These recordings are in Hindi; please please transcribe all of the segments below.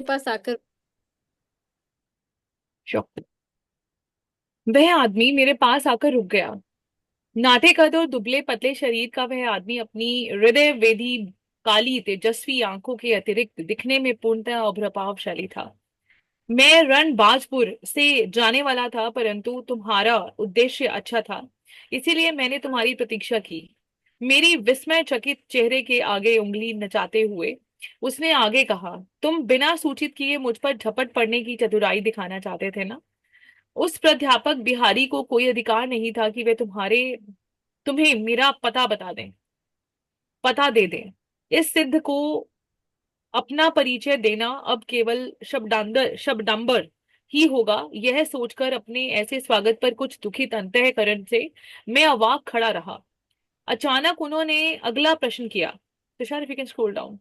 पास आकर। शौक। वह आदमी मेरे पास आकर रुक गया। नाटे कद और दुबले पतले शरीर का वह आदमी अपनी हृदय वेधी काली तेजस्वी आंखों के अतिरिक्त दिखने में पूर्णतः अप्रभावशाली था। मैं रणबाजपुर से जाने वाला था, परंतु तुम्हारा उद्देश्य अच्छा था, इसीलिए मैंने तुम्हारी प्रतीक्षा की। मेरी विस्मय चकित चेहरे के आगे उंगली नचाते हुए उसने आगे कहा, तुम बिना सूचित किए मुझ पर झपट पड़ने की चतुराई दिखाना चाहते थे ना? उस प्राध्यापक बिहारी को कोई अधिकार नहीं था कि वे तुम्हें मेरा पता दे दें। इस सिद्ध को अपना परिचय देना अब केवल शब्दांबर ही होगा। यह सोचकर अपने ऐसे स्वागत पर कुछ दुखित अंतःकरण से मैं अवाक खड़ा रहा। अचानक उन्होंने अगला प्रश्न किया। Tushar, if you can scroll down.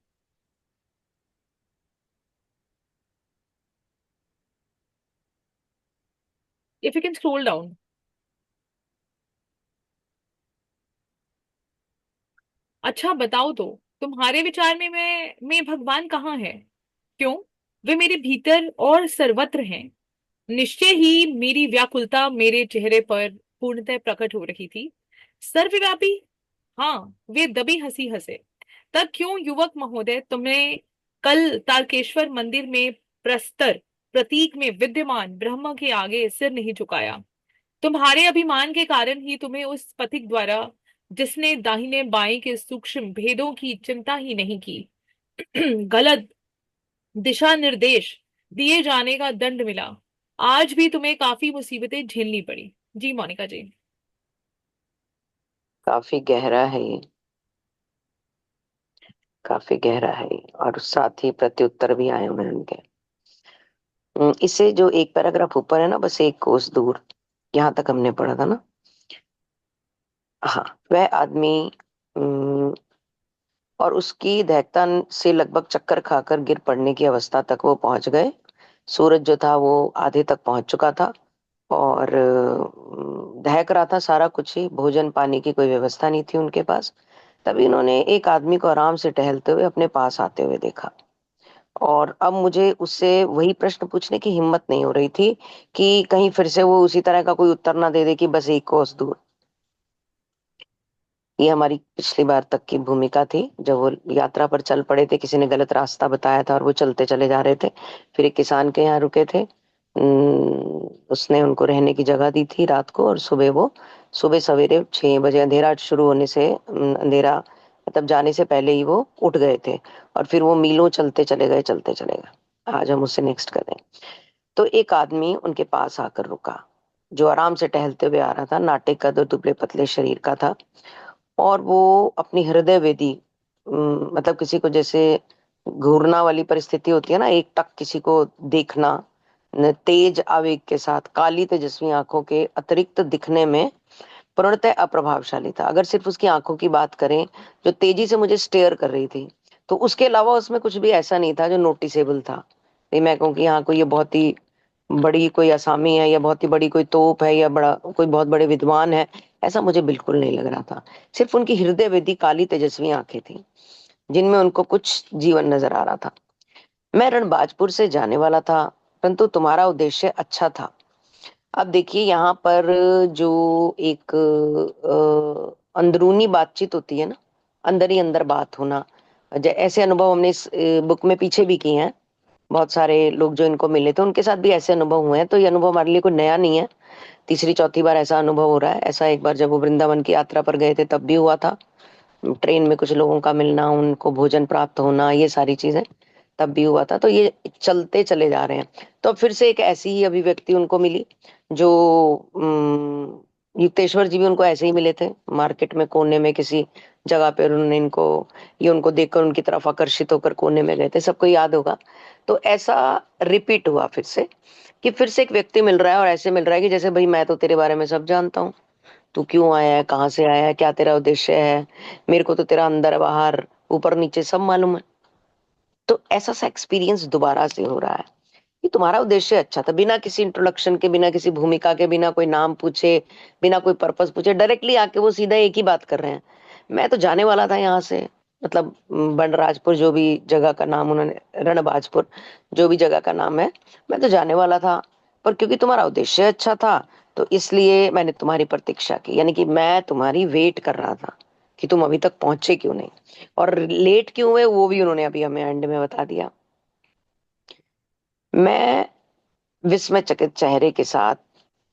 If you can scroll down. अच्छा बताओ तो, तुम्हारे विचार में मैं भगवान कहाँ है? क्यों? वे मेरे भीतर और सर्वत्र हैं। निश्चय ही मेरी व्याकुलता मेरे चेहरे पर पूर्णतः प्रकट हो रही थी। सर्वव्यापी? हाँ। वे दबी हंसी हंसे। तब क्यों युवक महोदय, तुमने कल तारकेश्वर मंदिर में प्रस्तर प्रतीक में विद्यमान ब्रह्म के आगे सिर नहीं झुकाया? तुम्हारे अभिमान के कारण ही तुम्हें उस पथिक द्वारा, जिसने दाहिने बाएं के सूक्ष्म भेदों की चिंता ही नहीं की, गलत दिशा निर्देश दिए जाने का दंड मिला। आज भी तुम्हें काफी मुसीबतें झेलनी पड़ी। जी मोनिका जी। काफी गहरा है ये। काफी गहरा है ये, और साथ ही प्रत्युत्तर भी आए हुए हैं उनके। इससे जो एक पैराग्राफ ऊपर है ना, बस एक कोस दूर, यहाँ तक हमने पढ़ा था ना। हाँ, वह आदमी और उसकी दहकता से लगभग चक्कर खाकर गिर पड़ने की अवस्था तक वो पहुंच गए। सूरज जो था वो आधे तक पहुंच चुका था, और दहक रहा था सारा कुछ ही। भोजन पानी की कोई व्यवस्था नहीं थी उनके पास। तभी उन्होंने एक आदमी को आराम से टहलते हुए अपने पास आते हुए देखा। और अब मुझे उससे वही प्रश्न पूछने की हिम्मत नहीं हो रही थी कि कहीं फिर से वो उसी तरह का कोई उत्तर ना दे दे कि बस एक कोस दूर। ये हमारी पिछली बार तक की भूमिका थी, जब वो यात्रा पर चल पड़े थे। किसी ने गलत रास्ता बताया था और वो चलते चले जा रहे थे। फिर एक किसान के यहाँ रुके थे। उसने उनको रहने की जगह दी थी रात को, और सुबह सवेरे 6 बजे अंधेरा शुरू होने से, अंधेरा मतलब जाने से पहले ही वो उठ गए थे। और फिर वो मीलों चलते चले गए, चलते चले गए। आज हम उससे नेक्स्ट करें। तो एक आदमी उनके पास आकर रुका, जो आराम से टहलते हुए आ रहा था। नाटे कद और दुबले पतले शरीर का था, और वो अपनी हृदय वेदी, मतलब किसी को जैसे घूरना वाली परिस्थिति होती है ना, एक टक किसी को देखना, तेज आवेग के साथ काली तेजस्वी आंखों के अतिरिक्त दिखने में पूर्णतः अप्रभावशाली था। अगर सिर्फ उसकी आंखों की बात करें, जो तेजी से मुझे स्टेयर कर रही थी, तो उसके अलावा उसमें कुछ भी ऐसा नहीं था जो नोटिसेबल था। नहीं, मैं कहूँ कि हाँ कोई ये बहुत ही बड़ी कोई असामी है, या बहुत ही बड़ी कोई तोप है, या बड़ा कोई बहुत बड़े विद्वान है, ऐसा मुझे बिल्कुल नहीं लग रहा था। सिर्फ उनकी हृदय वेदी काली तेजस्वी आंखें थी, जिनमें उनको कुछ जीवन नजर आ रहा था। मैं रणबाजपुर से जाने वाला था, परंतु तुम्हारा उद्देश्य अच्छा था। अब देखिए यहाँ पर जो एक अंदरूनी बातचीत होती है ना, अंदर ही अंदर बात होना, ऐसे अनुभव हमने इस बुक में पीछे भी किए हैं। बहुत सारे लोग जो इनको मिले थे उनके साथ भी ऐसे अनुभव हुए हैं, तो ये अनुभव हमारे लिए कोई नया नहीं है। तीसरी चौथी बार ऐसा अनुभव हो रहा है। ऐसा एक बार जब वो वृंदावन की यात्रा पर गए थे तब भी हुआ था। ट्रेन में कुछ लोगों का मिलना, उनको भोजन प्राप्त होना, ये सारी चीजें तब भी हुआ था। तो ये चलते चले जा रहे हैं। तो अब फिर से एक ऐसी ही अभिव्यक्ति उनको मिली, जो युक्तेश्वर जी भी उनको ऐसे ही मिले थे मार्केट में, कोने में किसी जगह पर। उन्होंने इनको, ये उनको देखकर उनकी तरफ आकर्षित होकर कोने में गए थे, सबको याद होगा। तो ऐसा रिपीट हुआ फिर से, कि फिर से एक व्यक्ति मिल रहा है, और ऐसे मिल रहा है कि जैसे भाई मैं तो तेरे बारे में सब जानता हूँ। तू क्यों आया है, कहाँ से आया है, क्या तेरा उद्देश्य है, मेरे को तो तेरा अंदर बाहर ऊपर नीचे सब मालूम है। तो ऐसा सा एक्सपीरियंस दोबारा से हो रहा है कि तुम्हारा उद्देश्य अच्छा था। बिना किसी इंट्रोडक्शन के, बिना किसी भूमिका के, बिना कोई नाम पूछे, बिना कोई पर्पस पूछे, डायरेक्टली आके वो सीधा एक ही बात कर रहे हैं। मैं तो जाने वाला था यहाँ से, मतलब बनराजपुर, जो भी जगह का नाम उन्होंने, रणबाजपुर, जो भी जगह का नाम है, मैं तो जाने वाला था, पर क्योंकि तुम्हारा उद्देश्य अच्छा था तो इसलिए मैंने तुम्हारी प्रतीक्षा की, यानी कि मैं तुम्हारी वेट कर रहा था कि तुम अभी तक पहुंचे क्यों नहीं, और लेट क्यों हुए वो भी उन्होंने अभी हमें एंड में बता दिया। मैं विस्मयचकित चेहरे के साथ,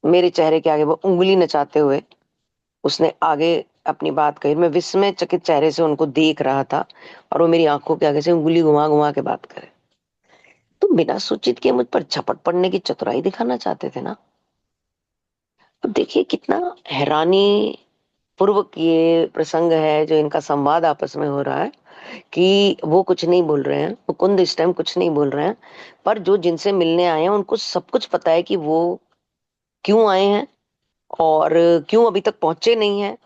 मेरे चेहरे के आगे वो उंगली नचाते हुए उसने आगे अपनी बात कही। मैं विस्मयचकित चेहरे से उनको देख रहा था और वो मेरी आंखों के आगे से उंगली घुमा घुमा के बात करे। तुम बिना सूचित किए मुझ पर झपट पड़ने की चतुराई दिखाना चाहते थे ना। अब देखिए कितना हैरानी पूर्वक ये प्रसंग है जो इनका संवाद आपस में हो रहा है, कि वो कुछ नहीं बोल रहे हैं, मुकुंद इस टाइम कुछ नहीं बोल रहे हैं, पर जो जिनसे मिलने आए हैं उनको सब कुछ पता है कि वो क्यों आए हैं और क्यों अभी तक पहुंचे नहीं है।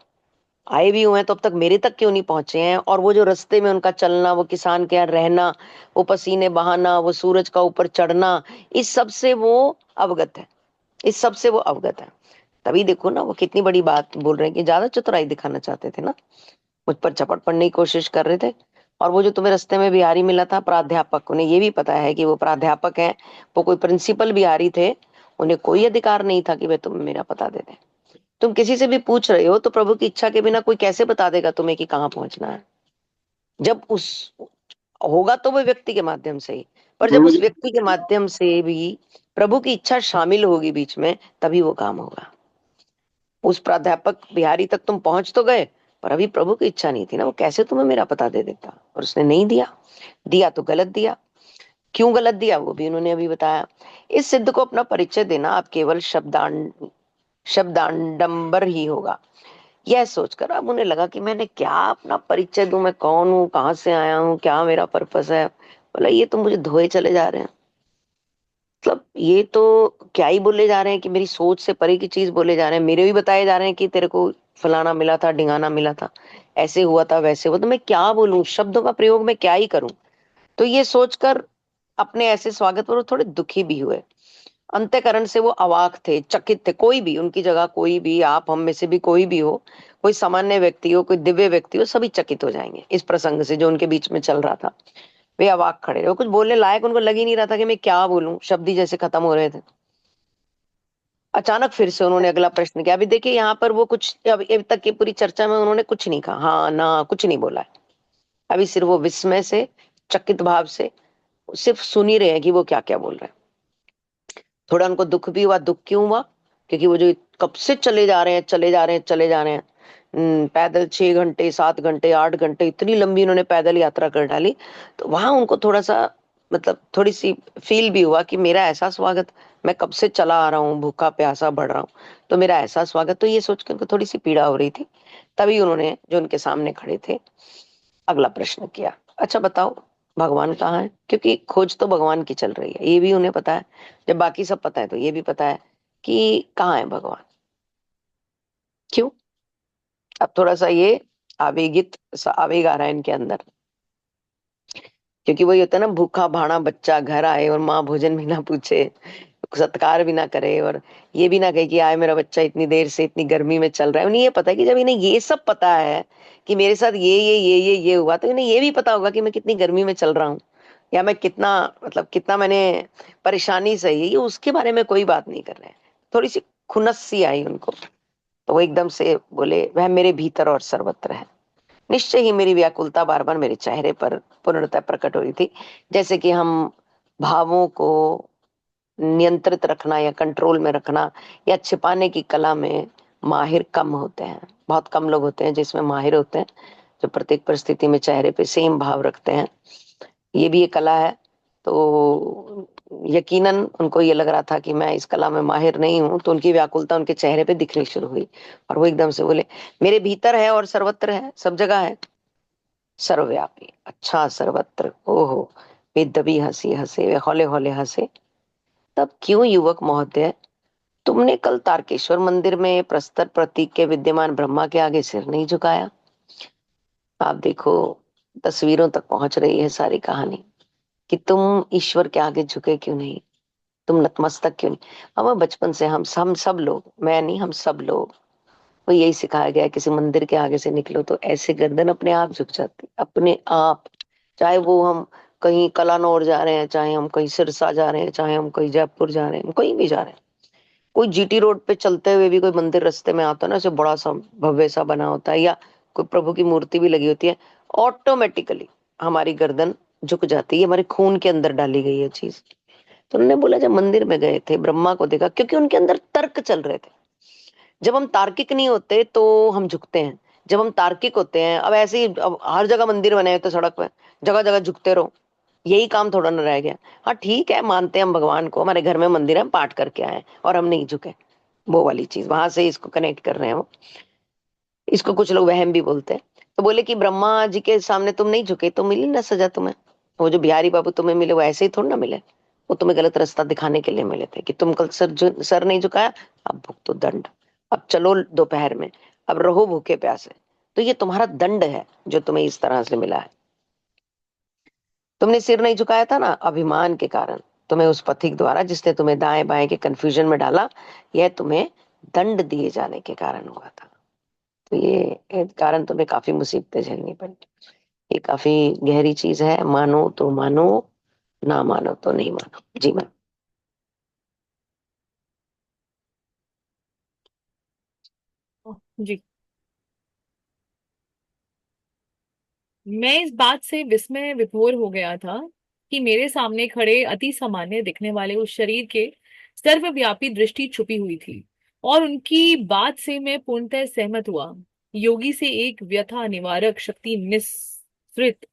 आए भी हुए हैं तो अब तक मेरे तक क्यों नहीं पहुंचे हैं, और वो जो रास्ते में उनका चलना, वो किसान के यहाँ रहना, वो पसीने बहाना, वो सूरज का ऊपर चढ़ना, इस सब से वो अवगत है, इस सब से वो अवगत है। तभी देखो ना वो कितनी बड़ी बात बोल रहे हैं कि ज्यादा चतुराई दिखाना चाहते थे ना, मुझ पर झपट पड़ने की कोशिश कर रहे थे। और वो जो तुम्हें रास्ते में बिहारी मिला था प्राध्यापक, उन्हें ये भी पता है कि वो प्राध्यापक है, वो कोई प्रिंसिपल बिहारी थे, उन्हें कोई अधिकार नहीं था कि वे तुम्हें मेरा पता दे दें। तुम किसी से भी पूछ रहे हो तो प्रभु की इच्छा के बिना कोई कैसे बता देगा तुम्हें कि कहाँ पहुंचना है। जब उस होगा तो वो व्यक्ति के माध्यम से ही, पर जब उस व्यक्ति के माध्यम से भी प्रभु की इच्छा शामिल होगी बीच में, तभी वो काम होगा। उस प्राध्यापक बिहारी तक तुम पहुंच तो गए, पर अभी प्रभु की इच्छा नहीं थी ना, वो कैसे तुम्हें मेरा पता दे देता, और उसने नहीं दिया। दिया तो गलत दिया। क्यों गलत दिया वो भी उन्होंने अभी बताया। इस सिद्ध को अपना परिचय देना अब केवल शब्दांडंबर ही होगा। यह सोचकर अब उन्हें लगा कि मैंने क्या अपना परिचय दूं, मैं कौन हूँ, कहाँ से आया हूँ, क्या मेरा पर्पस है। बोला ये तो मुझे धोए चले जा रहे हैं, मतलब ये तो क्या ही बोले जा रहे हैं कि मेरी सोच से परे की चीज बोले जा रहे हैं। मेरे भी बताए जा रहे हैं कि तेरे को फलाना मिला था, ढिंगाना मिला था, ऐसे हुआ था, वैसे हुआ, तो मैं क्या बोलूं, शब्दों का प्रयोग मैं क्या ही करूं। तो ये सोचकर अपने ऐसे स्वागत पर वो थोड़े दुखी भी हुए। अंतःकरण से वो अवाक थे, चकित थे। कोई भी उनकी जगह, कोई भी, आप हम में से भी कोई भी हो, कोई सामान्य व्यक्ति हो, कोई दिव्य व्यक्ति हो, सभी चकित हो जाएंगे इस प्रसंग से जो उनके बीच में चल रहा था। वे अवाक खड़े रहे, वो कुछ बोलने लायक उनको लग ही नहीं रहा था कि मैं क्या बोलूं, शब्द ही जैसे खत्म हो रहे थे। अचानक फिर से उन्होंने अगला प्रश्न किया। अभी देखिए यहाँ पर वो कुछ, अभी तक की पूरी चर्चा में उन्होंने कुछ नहीं कहा, हाँ ना कुछ नहीं बोला है। अभी सिर्फ वो विस्मय से, चकित भाव से सिर्फ सुन ही रहे हैं कि वो क्या क्या बोल रहे हैं। थोड़ा उनको दुख भी हुआ। दुख क्यों हुआ? क्योंकि वो जो कब से चले जा रहे हैं, चले जा रहे हैं, चले जा रहे हैं, पैदल 6 घंटे, 7 घंटे, 8 घंटे, इतनी लंबी उन्होंने पैदल यात्रा कर डाली। तो वहां उनको थोड़ा सा, मतलब थोड़ी सी फील भी हुआ कि मेरा ऐसा स्वागत, मैं कब से चला आ रहा हूँ, भूखा प्यासा बढ़ रहा हूँ, तो मेरा ऐसा स्वागत, तो ये सोच के उनको थोड़ी सी पीड़ा हो रही थी। तभी उन्होंने जो उनके सामने खड़े थे अगला प्रश्न किया। अच्छा बताओ, भगवान कहाँ है? क्योंकि खोज तो भगवान की चल रही है, ये भी उन्हें पता है। जब बाकी सब पता है तो ये भी पता है कि कहाँ है भगवान। क्यों? अब थोड़ा सा ये आवेगित सा आवेग आ रहा है इनके अंदर, क्योंकि वही होता है ना, भूखा भाड़ा बच्चा घर आए और माँ भोजन भी ना पूछे, सत्कार भी ना करे, और ये भी ना कहे कि आए मेरा बच्चा इतनी देर से इतनी गर्मी में चल रहा है। उन्हें ये पता है कि जब इन्हें ये सब पता है कि मेरे साथ ये हुआ, तो इन्हें ये भी पता होगा कि मैं कितनी गर्मी में चल रहा हूँ, या मैं कितना, मतलब कितना मैंने परेशानी सही है, ये उसके बारे में कोई बात नहीं कर रहे हैं। थोड़ी सी खुनस सी आई उनको, तो वो एकदम से बोले, वह मेरे भीतर और सर्वत्र है। निश्चय ही मेरी व्याकुलता बार बार मेरे चेहरे पर पूर्णतः प्रकट हो रही थी। जैसे कि हम भावों को नियंत्रित रखना या कंट्रोल में रखना या छिपाने की कला में माहिर कम होते हैं। बहुत कम लोग होते हैं जिसमें माहिर होते हैं, जो प्रत्येक परिस्थिति में चेहरे पे सेम भाव रखते हैं। ये भी एक कला है। तो यकीनन उनको ये लग रहा था कि मैं इस कला में माहिर नहीं हूं, तो उनकी व्याकुलता उनके चेहरे पे दिखनी शुरू हुई। और वो एकदम से बोले, मेरे भीतर है और सर्वत्र है, सब जगह है, सर्वव्यापी। अच्छा, सर्वत्र, ओहो। वे दबी हंसी हंसे, वे हौले हौले हंसे। तब क्यों युवक महोदय, तुमने कल तारकेश्वर मंदिर में प्रस्तर प्रतीक के विद्यमान ब्रह्मा के आगे सिर नहीं झुकाया? आप देखो, तस्वीरों तक पहुंच रही है सारी कहानी, कि तुम ईश्वर के आगे झुके क्यों नहीं, तुम नतमस्तक क्यों नहीं। हम बचपन से, हम सब लोग, मैं नहीं, हम सब लोग वो यही सिखाया गया है, किसी मंदिर के आगे से निकलो तो ऐसे गर्दन अपने आप झुक जाती, अपने आप। चाहे वो हम कहीं कलानौर जा रहे हैं, चाहे हम कहीं सिरसा जा रहे हैं, चाहे हम कहीं जयपुर जा रहे हैं, हम कहीं भी जा रहे हैं, कोई जीटी रोड पे चलते हुए भी कोई मंदिर रास्ते में आता है ना, ऐसे बड़ा सा भव्य सा बना होता है, या कोई प्रभु की मूर्ति भी लगी होती है, ऑटोमेटिकली हमारी गर्दन झुक जाती है। हमारे खून के अंदर डाली गई है चीज। तो उन्होंने बोला जब मंदिर में गए थे, ब्रह्मा को देखा, क्योंकि उनके अंदर तर्क चल रहे थे। जब हम तार्किक नहीं होते तो हम झुकते हैं, जब हम तार्किक होते हैं, अब ऐसे ही अब हर जगह मंदिर बने हैं तो सड़क पे जगह जगह झुकते रहो, यही काम थोड़ा ना रह गया। हाँ ठीक है, मानते हैं हम भगवान को, हमारे घर में मंदिर है, हम पाठ करके आए हैं और हम नहीं झुके, वो वाली चीज वहां से इसको कनेक्ट कर रहे हैं वो। इसको कुछ लोग वहम भी बोलते हैं। तो बोले कि ब्रह्मा जी के सामने तुम नहीं झुके तो मिली ना सजा तुम्हें। वो जो बिहारी बाबू तुम्हें मिले वो ऐसे ही थोड़ा ना मिले, वो तुम्हें गलत रास्ता दिखाने के लिए मिले थे कि तुम कल सर नहीं झुकाया, अब भुगतो दंड। अब चलो दोपहर में, अब रहो भूखे प्यासे, तो ये तुम्हारा दंड है जो तुम्हें इस तरह से मिला है। तुमने सिर नहीं झुकाया था ना अभिमान के कारण, तुम्हें उस पथिक द्वारा जिसने तुम्हें दाएं बाएं के कंफ्यूजन में डाला, यह तुम्हें दंड दिए जाने के कारण हुआ था। तो ये कारण तुम्हें काफी मुसीबतें झेलनी पड़ी। ये काफी गहरी चीज है, मानो तो मानो, ना मानो तो नहीं मानो। जी मैम। जी। मैं इस बात से विस्मय विभोर हो गया था कि मेरे सामने खड़े अति सामान्य दिखने वाले उस शरीर के सर्वव्यापी दृष्टि छुपी हुई थी, और उनकी बात से मैं पूर्णतः सहमत हुआ। योगी से एक व्यथा निवारक शक्ति निस्सृत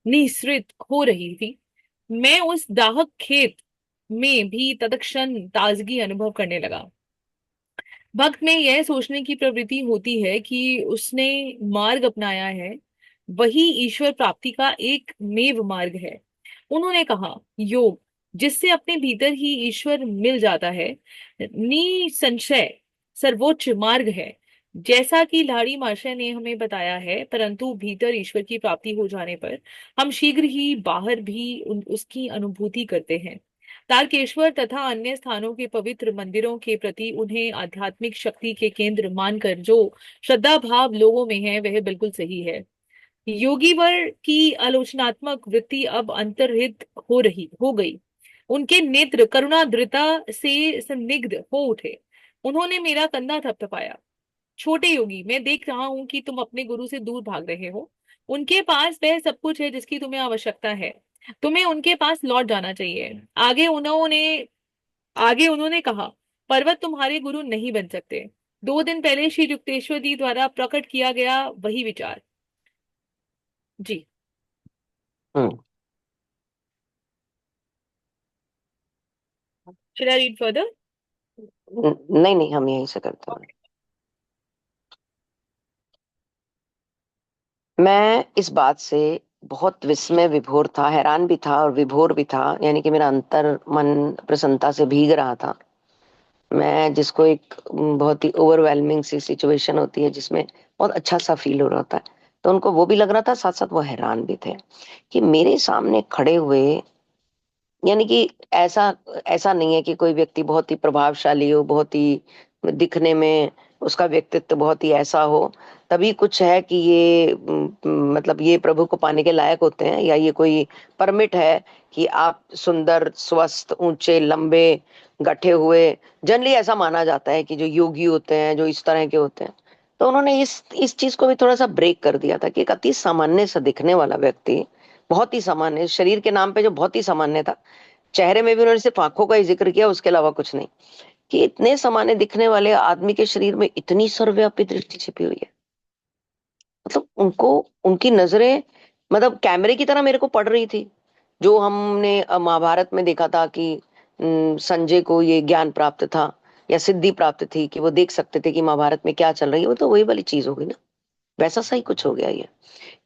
निःसृत हो रही थी। मैं उस दाहक खेत में भी तत्क्षण ताजगी अनुभव करने लगा। भक्त में यह सोचने की प्रवृत्ति होती है कि उसने मार्ग अपनाया है, वही ईश्वर प्राप्ति का एक मेव मार्ग है। उन्होंने कहा, योग जिससे अपने भीतर ही ईश्वर मिल जाता है, निसंशय सर्वोच्च मार्ग है। जैसा कि लाड़ी महाशय ने हमें बताया है, परंतु भीतर ईश्वर की प्राप्ति हो जाने पर हम शीघ्र ही बाहर भी उसकी अनुभूति करते हैं। तारकेश्वर तथा अन्य स्थानों के पवित्र मंदिरों के प्रति उन्हें आध्यात्मिक शक्ति के केंद्र मानकर जो श्रद्धा भाव लोगों में है, वह बिल्कुल सही है। योगी वर की आलोचनात्मक वृत्ति अब अंतर्हित हो गई। उनके नेत्र करुणाद्रता से संदिग्ध हो उठे। उन्होंने मेरा कंधा थपथपाया। छोटे योगी, मैं देख रहा हूं कि तुम अपने गुरु से दूर भाग रहे हो। उनके पास वह सब कुछ है जिसकी तुम्हें आवश्यकता है। तुम्हें उनके पास लौट जाना चाहिए। आगे उन्होंने कहा, पर्वत तुम्हारे गुरु नहीं बन सकते। 2 दिन पहले श्री युक्तेश्वर जी द्वारा प्रकट किया गया वही विचार। जी। हम्म। Should I read further? नहीं नहीं, हम यहीं से करते हैं। मैं इस बात से बहुत विस्मय विभोर था, हैरान भी था और विभोर भी था, यानी कि मेरा अंतर मन प्रसन्नता से भीग रहा था। मैं जिसको एक बहुत ही ओवरवेलमिंग सी सिचुएशन होती है जिसमें बहुत अच्छा सा फील हो रहा होता है, तो उनको वो भी लग रहा था, साथ साथ वो हैरान भी थे कि मेरे सामने खड़े हुए, यानी कि ऐसा ऐसा नहीं है कि कोई व्यक्ति बहुत ही प्रभावशाली हो, बहुत ही दिखने में उसका व्यक्तित्व बहुत ही ऐसा हो, तभी कुछ है कि ये मतलब ये प्रभु को पाने के लायक होते हैं, या ये कोई परमिट है कि आप सुंदर स्वस्थ ऊंचे लंबे गठे हुए, जनरली ऐसा माना जाता है कि जो योगी होते हैं जो इस तरह के होते हैं। तो उन्होंने इस चीज को भी थोड़ा सा ब्रेक कर दिया था कि एक अति सामान्य सा दिखने वाला व्यक्ति, बहुत ही सामान्य शरीर के नाम पे जो बहुत ही सामान्य था, चेहरे में भी उन्होंने सिर्फ आंखों का ही जिक्र किया, उसके अलावा कुछ नहीं, कि इतने सामान्य दिखने वाले आदमी के शरीर में इतनी सर्वव्यापी दृष्टि छिपी हुई है। मतलब उनको, उनकी नजरें मतलब कैमरे की तरह मेरे को पड़ रही थी। जो हमने महाभारत में देखा था कि संजय को ये ज्ञान प्राप्त था या सिद्धि प्राप्त थी कि वो देख सकते थे कि महाभारत में क्या चल रही है, वो तो वही वाली चीज हो गई ना। वैसा सा ही कुछ हो गया ये,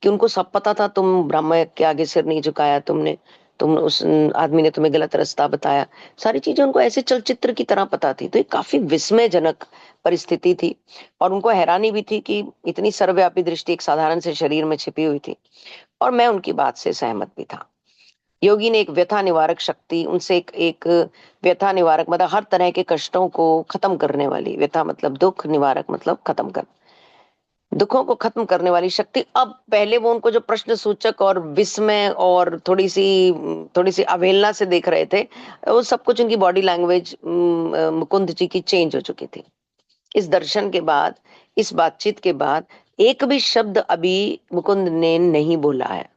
कि उनको सब पता था, तुम ब्रह्मा के आगे सिर नहीं झुकाया तुमने, तुम उस आदमी ने तुम्हें गलत रास्ता बताया, सारी चीजें उनको ऐसे चलचित्र की तरह पता थी। तो ये काफी विस्मयजनक परिस्थिति थी, और उनको हैरानी भी थी कि इतनी सर्वव्यापी दृष्टि एक साधारण से शरीर में छिपी हुई थी। और मैं उनकी बात से सहमत भी था। योगी ने एक व्यथा निवारक शक्ति, उनसे एक एक व्यथा निवारक मतलब हर तरह के कष्टों को खत्म करने वाली, व्यथा मतलब दुख, निवारक मतलब खत्म कर, दुखों को खत्म करने वाली शक्ति। अब पहले वो उनको जो प्रश्न सूचक और विस्मय और थोड़ी सी अवहेलना से देख रहे थे, वो सब कुछ उनकी बॉडी लैंग्वेज मुकुंद जी की चेंज हो चुकी थी। इस दर्शन के बाद, इस बातचीत के बाद एक भी शब्द अभी मुकुंद ने नहीं बोला है।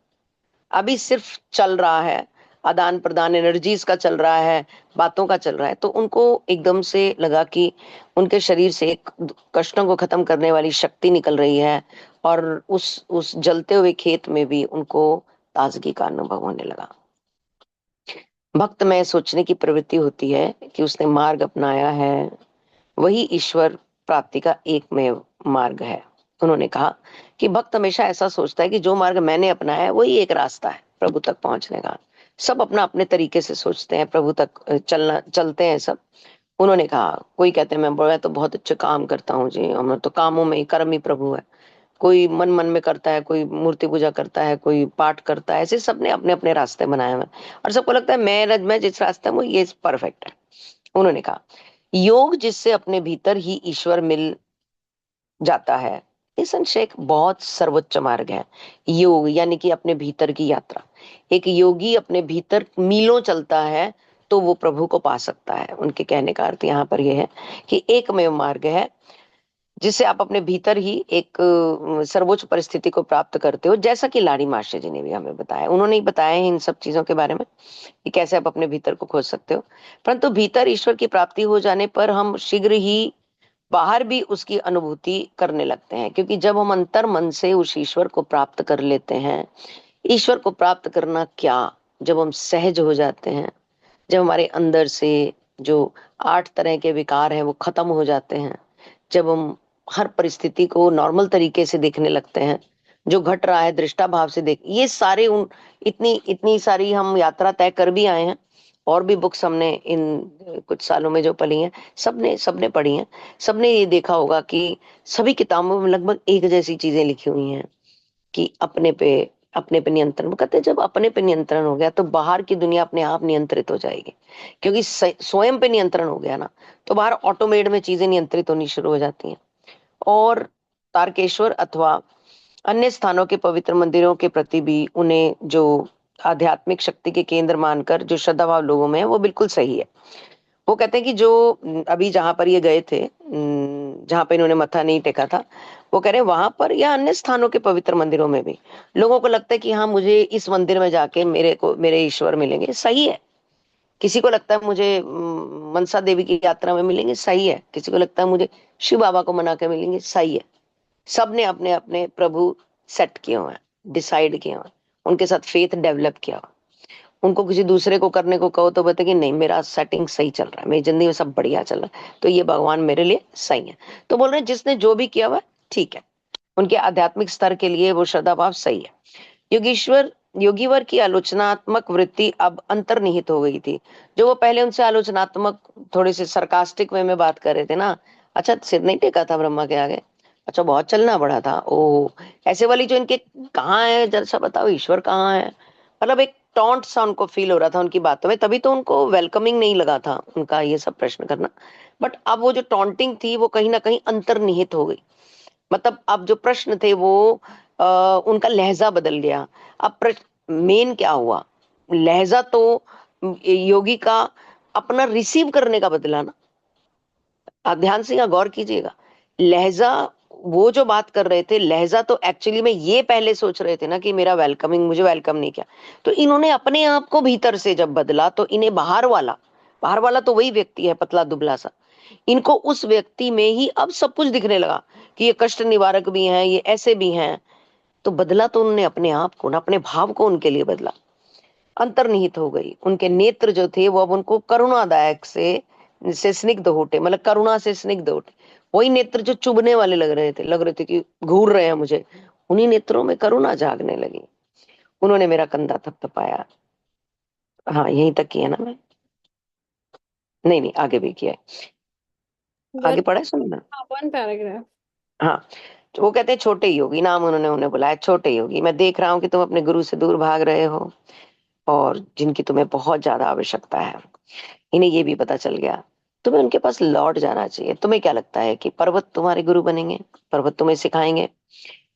अभी सिर्फ चल रहा है, आदान प्रदान एनर्जीज का चल रहा है, बातों का चल रहा है। तो उनको एकदम से लगा कि उनके शरीर से एक कष्टों को खत्म करने वाली शक्ति निकल रही है, और उस जलते हुए खेत में भी उनको ताजगी का अनुभव होने लगा। भक्त में सोचने की प्रवृत्ति होती है कि उसने मार्ग अपनाया है, वही ईश्वर प्राप्ति का एकमेव मार्ग है। उन्होंने कहा कि भक्त हमेशा ऐसा सोचता है कि जो मार्ग मैंने अपनाया है वही एक रास्ता है प्रभु तक पहुंचने का। सब अपना अपने तरीके से सोचते हैं, प्रभु तक चलते हैं सब। उन्होंने कहा, कोई कहते हैं मैं तो बहुत अच्छे काम करता हूँ जी, हम तो कामों में ही कर्म ही प्रभु है। कोई मन मन में करता है, कोई मूर्ति पूजा करता है, कोई पाठ करता है। ऐसे सबने अपने अपने रास्ते बनाए हुए हैं और सबको लगता है मैं जिस रास्ते में हूँ ये परफेक्ट है। उन्होंने कहा, योग जिससे अपने भीतर ही ईश्वर मिल जाता है, निसंशय एक बहुत सर्वोच्च मार्ग है। योग यानी कि अपने भीतर की यात्रा। एक योगी अपने भीतर मीलों चलता है तो वो प्रभु को पा सकता है। उनके कहने का अर्थ यहाँ पर यह है कि एकमेव मार्ग है जिससे आप अपने भीतर ही एक सर्वोच्च परिस्थिति को प्राप्त करते हो, जैसा कि लाड़ी मास्टर जी ने भी हमें बताया। उन्होंने ही बताया है इन सब चीजों के बारे में कि कैसे आप अपने भीतर को खोज सकते हो। परंतु भीतर ईश्वर की प्राप्ति हो जाने पर हम शीघ्र ही बाहर भी उसकी अनुभूति करने लगते हैं, क्योंकि जब हम अंतर मन से उस ईश्वर को प्राप्त कर लेते हैं। ईश्वर को प्राप्त करना क्या, जब हम सहज हो जाते हैं, जब हमारे अंदर से जो 8 तरह के विकार हैं वो खत्म हो जाते हैं, जब हम हर परिस्थिति को नॉर्मल तरीके से देखने लगते हैं, जो घट रहा है दृष्टा भाव से देख, ये सारे उन इतनी इतनी सारी हम यात्रा तय कर भी आए हैं। और भी बुक्स हमने इन कुछ सालों में जो पढ़ी हैं, सबने सबने पढ़ी हैं। सबने ये देखा होगा कि सभी किताबों में लगभग एक जैसी चीजें लिखी हुई हैं कि अपने पे नियंत्रण। वो कहते हैं जब अपने पे नियंत्रण हो गया तो बाहर की दुनिया अपने आप नियंत्रित हो जाएगी। क्योंकि स्वयं पे नियंत्रण हो गया ना, तो बाहर ऑटोमेट में चीजें नियंत्रित होनी शुरू हो जाती हैं। और तारकेश्वर अथवा अन्य स्थानों के पवित्र मंदिरों के प्रति भी उन्हें जो आध्यात्मिक शक्ति के केंद्र मानकर जो श्रद्धा भाव लोगों में है वो बिल्कुल सही है। वो कहते हैं कि जो अभी जहां पर ये गए थे, जहां पर इन्होंने मत्था नहीं टेका था, वो कह रहे हैं वहां पर या अन्य स्थानों के पवित्र मंदिरों में भी लोगों को लगता है कि हाँ मुझे इस मंदिर में जाके मेरे ईश्वर मिलेंगे, सही है। किसी को लगता है मुझे मनसा देवी की यात्रा में मिलेंगे, सही है। किसी को लगता है मुझे शिव बाबा को मना के मिलेंगे, सही है। सबने अपने अपने प्रभु सेट किए हुए हैं, डिसाइड किए हुए हैं, उनके साथ फेथ डेवलप किया हुआ। उनको किसी दूसरे को करने को कहो तो बोलते कि नहीं मेरा सेटिंग सही चल रहा है, मेरी जिंदगी में सब बढ़िया चल रहा है, तो ये भगवान मेरे लिए सही है। तो बोल रहे हैं जिसने जो भी किया हुआ ठीक है, उनके आध्यात्मिक स्तर के लिए वो श्रद्धा भाव सही है। योगीश्वर योगीवर की आलोचनात्मक वृत्ति अब अंतर्निहित हो गई थी। जो वो पहले उनसे आलोचनात्मक, थोड़े से सरकास्टिक वे में बात कर रहे थे ना, अच्छा सिर नहीं टेका था ब्रह्मा के आगे, अच्छा बहुत चलना पड़ा था, ओ ऐसे वाली जो इनके, कहाँ है जरा बताओ ईश्वर कहाँ है। मतलब एक टॉन्ट सा उनको फील हो रहा था उनकी बातों में, तभी तो उनको वेलकमिंग नहीं लगा था उनका ये सब प्रश्न करना। बट अब वो जो टॉन्टिंग थी वो कहीं ना कहीं अंतर्निहित हो गई। मतलब अब जो प्रश्न थे वो उनका लहजा बदल गया। अब मेन क्या हुआ, लहजा तो योगी का अपना रिसीव करने का बदला ना। आप ध्यान से यहाँ गौर कीजिएगा, लहजा, वो जो बात कर रहे थे लहजा तो एक्चुअली में ये पहले सोच रहे थे ना कि मेरा वेलकमिंग, मुझे वेलकम नहीं किया। तो इन्होंने अपने आप को भीतर से जब बदला तो इन्हें बाहर वाला तो वही व्यक्ति है पतला दुबला सा, इनको उस व्यक्ति में ही अब सब कुछ दिखने लगा कि ये कष्ट निवारक भी हैं, ये ऐसे भी हैं। तो बदला तो उन्होंने अपने आप को ना, अपने भाव को उनके लिए बदला। अंतर्निहित हो गई, उनके नेत्र जो थे वो अब उनको करुणादायक से स्निग्ध होते, मतलब करुणा से स्निग्ध होते। वही नेत्र जो चुभने वाले लग रहे थे कि घूर रहे हैं मुझे, उन्हीं नेत्रों में करुणा जागने लगी। उन्होंने मेरा कंधा थपथपाया। हाँ यहीं तक किया ना मैं, नहीं नहीं आगे भी किया है। आगे वन पढ़ा है, सुनना। One paragraph. हाँ, तो वो कहते हैं छोटे योगी, नाम उन्होंने उन्हें बुलाया, छोटे योगी मैं देख रहा हूँ कि तुम अपने गुरु से दूर भाग रहे हो और जिनकी तुम्हें बहुत ज्यादा आवश्यकता है। इन्हें ये भी पता चल गया तुम्हें उनके पास लौट जाना चाहिए। तुम्हें क्या लगता है कि पर्वत तुम्हारे गुरु बनेंगे? पर्वत तुम्हें सिखाएंगे?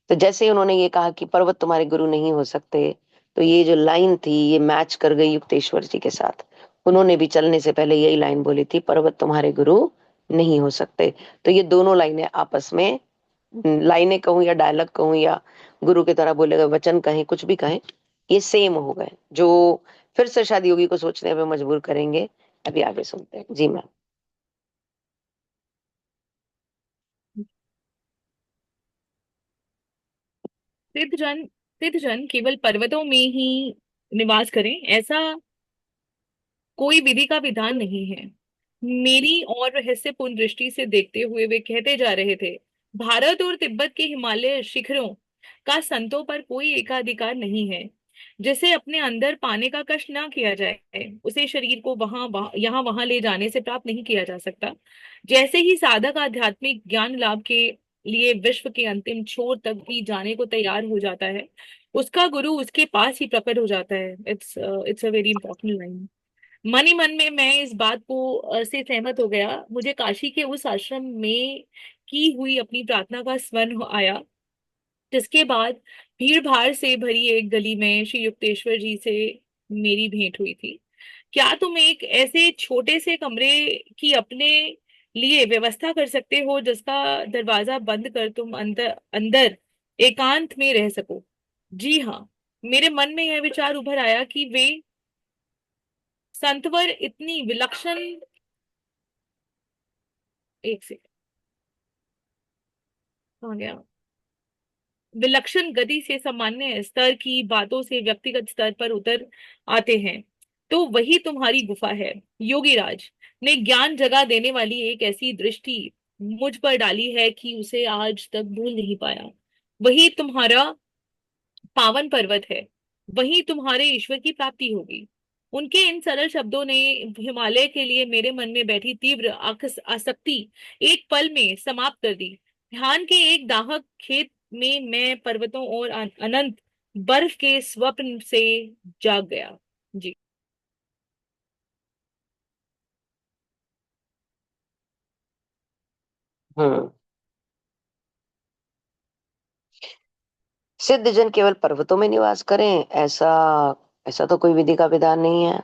तो जैसे ही उन्होंने ये कहा कि पर्वत तुम्हारे गुरु नहीं हो सकते, तो ये जो लाइन थी ये मैच कर गई युक्तेश्वर जी के साथ। उन्होंने भी चलने से पहले यही लाइन बोली थी, पर्वत तुम्हारे गुरु नहीं हो सकते। तो ये दोनों लाइनें आपस में, लाइनें कहूं या डायलॉग कहूं या गुरु की तरह बोले गए वचन कहें, कुछ भी कहें, ये सेम हो गए, जो फिर से शायद योगी को सोचने पे मजबूर करेंगे। अभी आगे सुनते हैं जी मैम। सिद्धजन केवल पर्वतों में ही निवास करें, ऐसा कोई विधि का विधान नहीं है। मेरी और रहस्यपूर्ण दृष्टि से देखते हुए वे कहते जा रहे थे, भारत और तिब्बत के हिमालय शिखरों का संतों पर कोई एकाधिकार नहीं है। जिसे अपने अंदर पाने का कष्ट ना किया जाए, उसे शरीर को यहाँ वहां ले जाने से प्राप्त नहीं किया जा सकता। जैसे ही साधक आध्यात्मिक ज्ञान लाभ के लिए विश्व के अंतिम छोर तक भी जाने को तैयार हो जाता है, उसका गुरु उसके पास ही प्रकट हो जाता है। It's a very important line. मन ही मन में मैं इस बात को से सहमत हो गया। मुझे काशी के उस आश्रम में की हुई अपनी प्रार्थना का स्मरण आया, जिसके बाद भीड़ भाड़ से भरी एक गली में श्री युक्तेश्वर जी से मेरी भेंट हुई थी। क्या तुम एक ऐसे छोटे से कमरे की अपने लिए व्यवस्था कर सकते हो जिसका दरवाजा बंद कर तुम अंदर अंदर एकांत में रह सको? जी हाँ। मेरे मन में यह विचार उभर आया कि वे संतवर इतनी विलक्षण, एक सेकंड, कहाँ गया, विलक्षण गति से सामान्य स्तर की बातों से व्यक्तिगत स्तर पर उतर आते हैं, तो वही तुम्हारी गुफा है। योगीराज ने ज्ञान जगा देने वाली एक ऐसी दृष्टि मुझ पर डाली है कि उसे आज तक भूल नहीं पाया। वही तुम्हारा पावन पर्वत है, वही तुम्हारे ईश्वर की प्राप्ति होगी। उनके इन सरल शब्दों ने हिमालय के लिए मेरे मन में बैठी तीव्र आसक्ति एक पल में समाप्त कर दी। ध्यान के एक दाहक खेत में मैं पर्वतों और अनंत बर्फ के स्वप्न से जाग गया। जी। हम्म। सिद्ध जन केवल पर्वतों में निवास करें, ऐसा ऐसा तो कोई विधि का विधान नहीं है।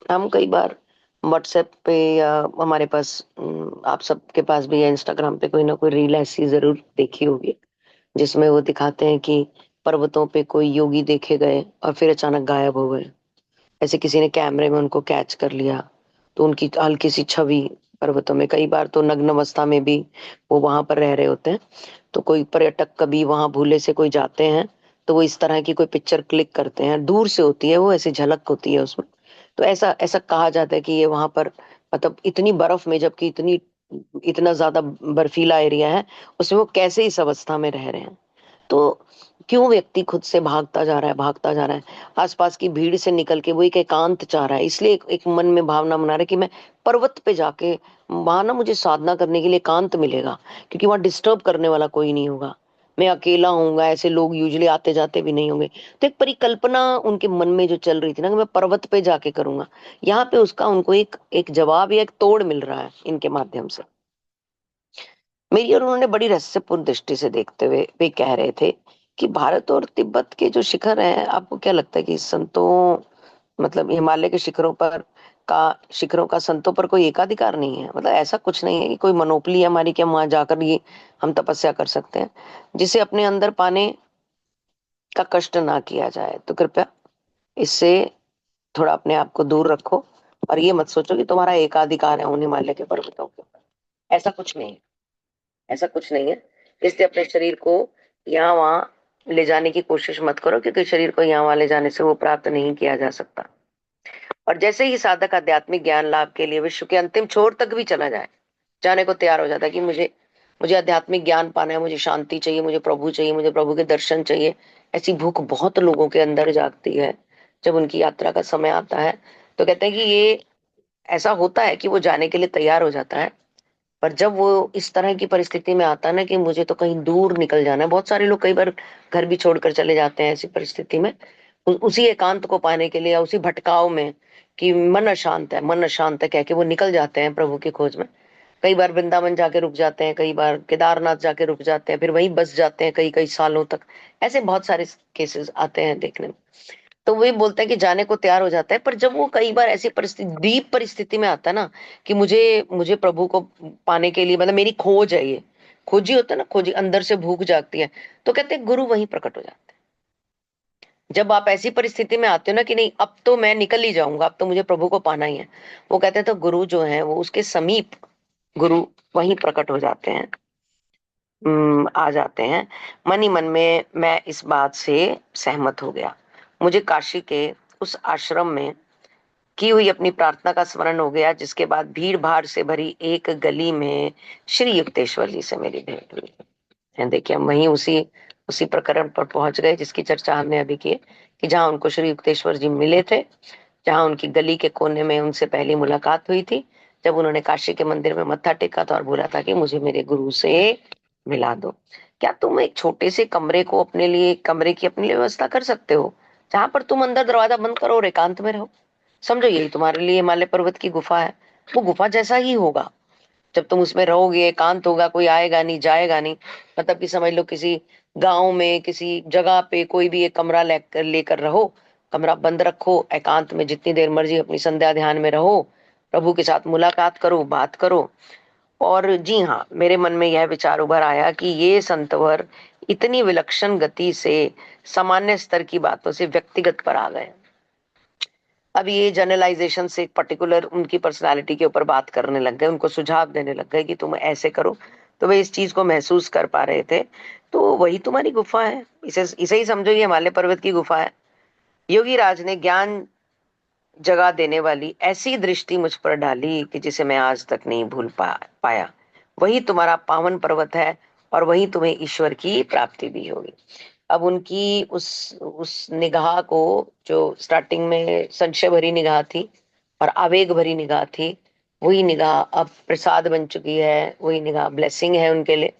हम कई बार व्हाट्सएप पे या हमारे पास आप सबके पास भी या इंस्टाग्राम पे कोई ना कोई रील ऐसी जरूर देखी होगी, जिसमें वो दिखाते हैं कि पर्वतों पे कोई योगी देखे गए और फिर अचानक गायब हो गए। ऐसे किसी ने कैमरे में उनको कैच कर लिया, तो उनकी हल्की सी छवि पर्वतों में, कई बार तो नग्न अवस्था में भी वो वहां पर रह रहे होते हैं। तो कोई पर्यटक कभी वहां भूले से कोई जाते हैं, तो वो इस तरह की कोई पिक्चर क्लिक करते हैं, दूर से होती है वो, ऐसी झलक होती है उसमें। तो ऐसा ऐसा कहा जाता है कि ये वहां पर, मतलब इतनी बर्फ में, जबकि इतनी इतना ज्यादा बर्फीला एरिया है, उसमें वो कैसे इस अवस्था में रह रहे हैं। तो क्यों व्यक्ति खुद से भागता जा रहा है, भागता जा रहा है, आसपास की भीड़ से निकल के वो एक एकांत चाह रहा है। इसलिए एक मन में भावना बना रहा है कि मैं पर्वत पे जाके वहां ना मुझे साधना करने के लिए एकांत मिलेगा, क्योंकि वहां डिस्टर्ब करने वाला कोई नहीं होगा, मैं अकेला होऊंगा, ऐसे लोग यूजुअली आते जाते भी नहीं होंगे। तो एक परिकल्पना उनके मन में जो चल रही थी ना कि मैं पर्वत पे जाके करूंगा, यहाँ पे उसका उनको एक एक जवाब या एक तोड़ मिल रहा है इनके माध्यम से। मेरी और उन्होंने बड़ी रहस्यपूर्ण दृष्टि से देखते हुए वे कह रहे थे कि भारत और तिब्बत के जो शिखर हैं, आपको क्या लगता है कि संतों, मतलब हिमालय के शिखरों का संतों पर कोई एकाधिकार नहीं है? मतलब ऐसा कुछ नहीं है कि कोई मनोपली है हमारी कि हम वहां जाकर ये हम तपस्या कर सकते हैं। जिसे अपने अंदर पाने का कष्ट ना किया जाए, तो कृपया इससे थोड़ा अपने आप को दूर रखो, और ये मत सोचो कि तुम्हारा एकाधिकार है उन हिमालय के पर्वतों के ऊपर। ऐसा कुछ नहीं है, ऐसा कुछ नहीं है। इसलिए अपने शरीर को यहाँ वहां ले जाने की कोशिश मत करो, क्योंकि शरीर को यहाँ वहां ले जाने से वो प्राप्त नहीं किया जा सकता। और जैसे ही साधक आध्यात्मिक ज्ञान लाभ के लिए विश्व के अंतिम छोर तक भी चला जाए, जाने को तैयार हो जाता है कि मुझे मुझे आध्यात्मिक ज्ञान पाना है, मुझे शांति चाहिए, मुझे प्रभु चाहिए, मुझे प्रभु के दर्शन चाहिए, ऐसी भूख बहुत लोगों के अंदर जागती है जब उनकी यात्रा का समय आता है। तो कहते हैं कि ये ऐसा होता है कि वो जाने के लिए तैयार हो जाता है। पर जब वो इस तरह की परिस्थिति में आता है ना कि मुझे तो कहीं दूर निकल जाना है, बहुत सारे लोग कई बार घर भी छोड़कर चले जाते हैं ऐसी परिस्थिति में, उसी एकांत को पाने के लिए या उसी भटकाव में कि मन अशांत है, मन अशांत है कह के वो निकल जाते हैं प्रभु की खोज में। कई बार वृंदावन जाके रुक जाते हैं, कई बार केदारनाथ जाके रुक जाते हैं, फिर वहीं बस जाते हैं कई कई सालों तक। ऐसे बहुत सारे केसेस आते हैं देखने में। तो वे बोलते हैं कि जाने को तैयार हो जाता है, पर जब वो कई बार ऐसी परिस्थिति, दीप परिस्थिति में आता है ना, कि मुझे मुझे प्रभु को पाने के लिए, मतलब मेरी खोज है ये, खोजी होता है ना, खोजी अंदर से भूख जागती है, तो कहते हैं गुरु वहीं प्रकट हो जाते हैं। जब आप ऐसी परिस्थिति में आते हो ना कि नहीं अब तो मैं निकल ही जाऊंगा, अब तो मुझे प्रभु को पाना ही है, वो कहते हैं तो गुरु जो है वो उसके समीप, गुरु वहीं प्रकट हो जाते हैं, आ जाते हैं। मन ही मन में मैं इस बात से सहमत हो गया। मुझे काशी के उस आश्रम में की हुई अपनी प्रार्थना का स्मरण हो गया, जिसके बाद भीड़ भाड़ से भरी एक गली में श्री युक्तेश्वर जी से मेरी भेंट हुई है। देखिए हम वहीं उसी उसी प्रकरण पर पहुंच गए जिसकी चर्चा हमने अभी की है, कि जहाँ उनको श्री युक्तेश्वर जी मिले थे, जहाँ उनकी गली के कोने में उनसे पहली मुलाकात हुई थी, जब उन्होंने काशी के मंदिर में मत्था टेका था और बोला था कि मुझे मेरे गुरु से मिला दो। क्या तुम एक छोटे से कमरे को अपने लिए, कमरे की अपने लिए व्यवस्था कर सकते हो, जहां पर तुम अंदर दरवाजा बंद करो और एकांत में रहो? समझो यही तुम्हारे लिए हिमालय पर्वत की गुफा है। वो गुफा जैसा ही होगा, जब तुम उसमें रहोगे, एकांत होगा, कोई आएगा नहीं जाएगा नहीं। मतलब कि समझ लो किसी गांव में किसी जगह पे कोई भी एक कमरा लेकर लेकर रहो, कमरा बंद रखो, एकांत में जितनी देर मर्जी अपनी संध्या ध्यान में रहो, प्रभु के साथ मुलाकात करो, बात करो। और जी हाँ, मेरे मन में यह विचार उभर आया कि ये संतवर इतनी विलक्षण गति से सामान्य स्तर की बातों से व्यक्तिगत पर आ गए। अब ये जनरलाइजेशन से एक पर्टिकुलर उनकी पर्सनालिटी के ऊपर बात करने लग गए, उनको सुझाव देने लग गए कि तुम ऐसे करो। तो वे इस चीज को महसूस कर पा रहे थे। तो वही तुम्हारी गुफा है, इसे इसे ही समझो, ये हिमालय पर्वत की गुफा है। योगी राज ने ज्ञान जगा देने वाली ऐसी दृष्टि मुझ पर डाली कि जिसे मैं आज तक नहीं पाया। वही तुम्हारा पावन पर्वत है, और वही तुम्हें ईश्वर की प्राप्ति भी होगी। अब उनकी उस निगाह को, जो स्टार्टिंग में संशय भरी निगाह थी और आवेग भरी निगाह थी, वही निगाह अब प्रसाद बन चुकी है, वही निगाह ब्लेसिंग है उनके लिए।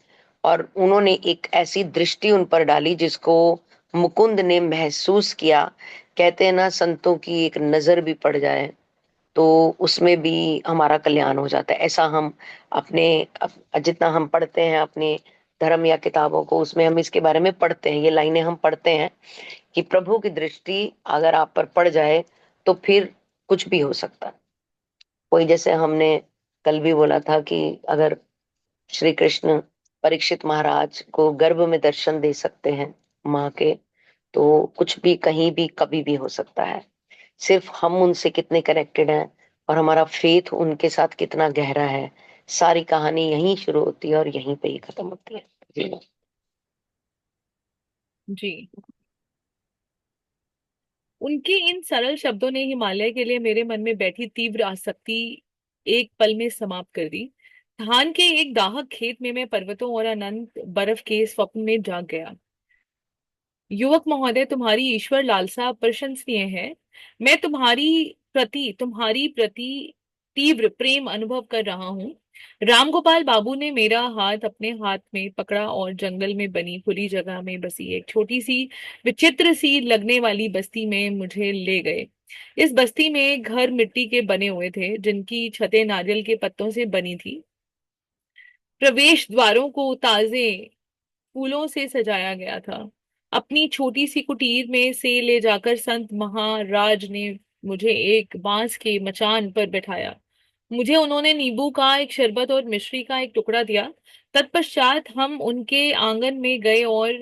और उन्होंने एक ऐसी दृष्टि उन पर डाली जिसको मुकुंद ने महसूस किया। कहते हैं ना, संतों की एक नजर भी पड़ जाए तो उसमें भी हमारा कल्याण हो जाता है। ऐसा हम अपने जितना हम पढ़ते हैं अपने धर्म या किताबों को, उसमें हम इसके बारे में पढ़ते हैं, ये लाइनें हम पढ़ते हैं कि प्रभु की दृष्टि अगर आप पर पड़ जाए तो फिर कुछ भी हो सकता है। कोई, जैसे हमने कल भी बोला था कि अगर श्री कृष्ण परीक्षित महाराज को गर्भ में दर्शन दे सकते हैं माँ के, तो कुछ भी कहीं भी कभी भी हो सकता है। सिर्फ हम उनसे कितने कनेक्टेड हैं और हमारा फेथ उनके साथ कितना गहरा है। सारी कहानी यहीं शुरू होती है और यहीं पे ही खत्म होती है। जी। जी। उनके इन सरल शब्दों ने हिमालय के लिए मेरे मन में बैठी तीव्र आसक्ति एक पल में समाप्त कर दी। धान के एक दाहक खेत में मैं पर्वतों और अनंत बर्फ के स्वप्न में जाग गया। युवक महोदय, तुम्हारी ईश्वर लालसा प्रशंसनीय है। मैं तुम्हारी प्रति तीव्र प्रेम अनुभव कर रहा हूँ। रामगोपाल बाबू ने मेरा हाथ अपने हाथ में पकड़ा और जंगल में बनी खुली जगह में बसी एक छोटी सी विचित्र सी लगने वाली बस्ती में मुझे ले गए। इस बस्ती में घर मिट्टी के बने हुए थे, जिनकी छतें नारियल के पत्तों से बनी थी। प्रवेश द्वारों को ताजे फूलों से सजाया गया था। अपनी छोटी सी कुटीर में से ले जाकर संत महाराज ने मुझे एक बांस के मचान पर बैठाया। मुझे उन्होंने नींबू का एक शरबत और मिश्री का एक टुकड़ा दिया। तत्पश्चात हम उनके आंगन में गए और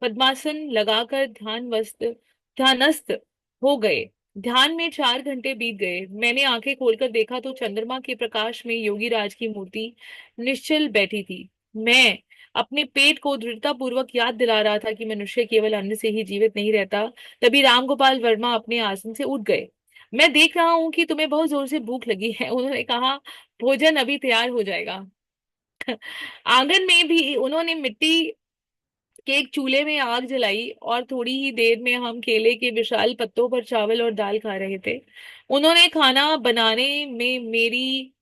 पद्मासन लगाकर ध्यानस्थ हो गए। ध्यान में 4 घंटे बीत गए। मैंने आंखें खोलकर देखा तो चंद्रमा के प्रकाश में योगी राज की मूर्ति निश्चल बैठी थी। मैं अपने पेट को दृढ़ता पूर्वक याद दिला रहा था कि मनुष्य केवल अन्न से ही जीवित नहीं रहता। तभी रामगोपाल वर्मा अपने आसन से उठ गए। मैं देख रहा हूं कि तुम्हें बहुत जोर से भूख लगी है, उन्होंने कहा। भोजन अभी तैयार हो जाएगा। आंगन में भी उन्होंने मिट्टी के एक चूल्हे में आग जलाई और थोड़ी ही देर में हम केले के विशाल पत्तों पर चावल और दाल खा रहे थे। उन्होंने खाना बनाने में मेरी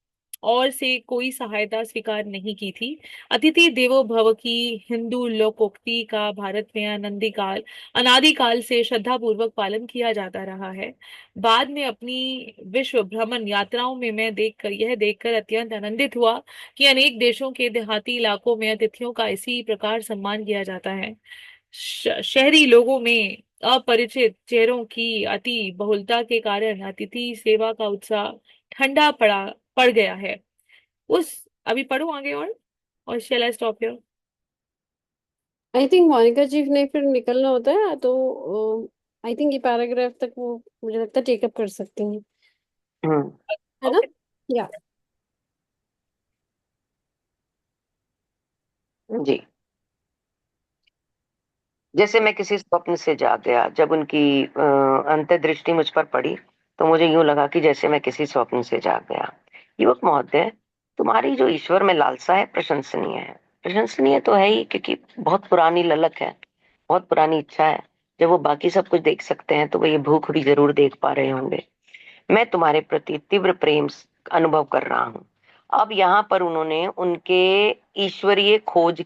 और से कोई सहायता स्वीकार नहीं की थी। अतिथि देवो भव की हिंदू लोकोक्ति का भारत में अनादिकाल से श्रद्धा पूर्वक पालन किया जाता रहा है। बाद में अपनी विश्व भ्रमण यात्राओं में मैं देखकर अत्यंत आनंदित हुआ कि अनेक देशों के देहाती इलाकों में अतिथियों का इसी प्रकार सम्मान किया जाता है। शहरी लोगों में अपरिचित चेहरों की अति बहुलता के कारण अतिथि सेवा का उत्साह ठंडा पड़ गया है। उस अभी पढ़ू आगे और shall I stop here? I think Monika ji ने फिर निकलना होता है, तो आई थिंक ये पैराग्राफ तक वो मुझे लगता है टेकअप कर सकती हैं, हम्म। है ना? ओके। या जी। जैसे मैं किसी स्वप्न से जाग गया, जब उनकी अंतर्दृष्टि मुझ पर पड़ी तो मुझे यूं लगा कि जैसे मैं किसी स्वप्न से जाग गया। युवक महोदय, तुम्हारी जो ईश्वर में लालसा है प्रशंसनीय है। प्रशंसनीय तो है ही, क्योंकि बहुत पुरानी ललक है, बहुत पुरानी इच्छा है। जब वो बाकी सब कुछ देख सकते हैं तो वो ये भूख भी जरूर देख पा रहे होंगे। मैं तुम्हारे प्रति तीव्र प्रेम अनुभव कर रहा हूँ। अब यहाँ पर उन्होंने उनके ईश्वरीय खोज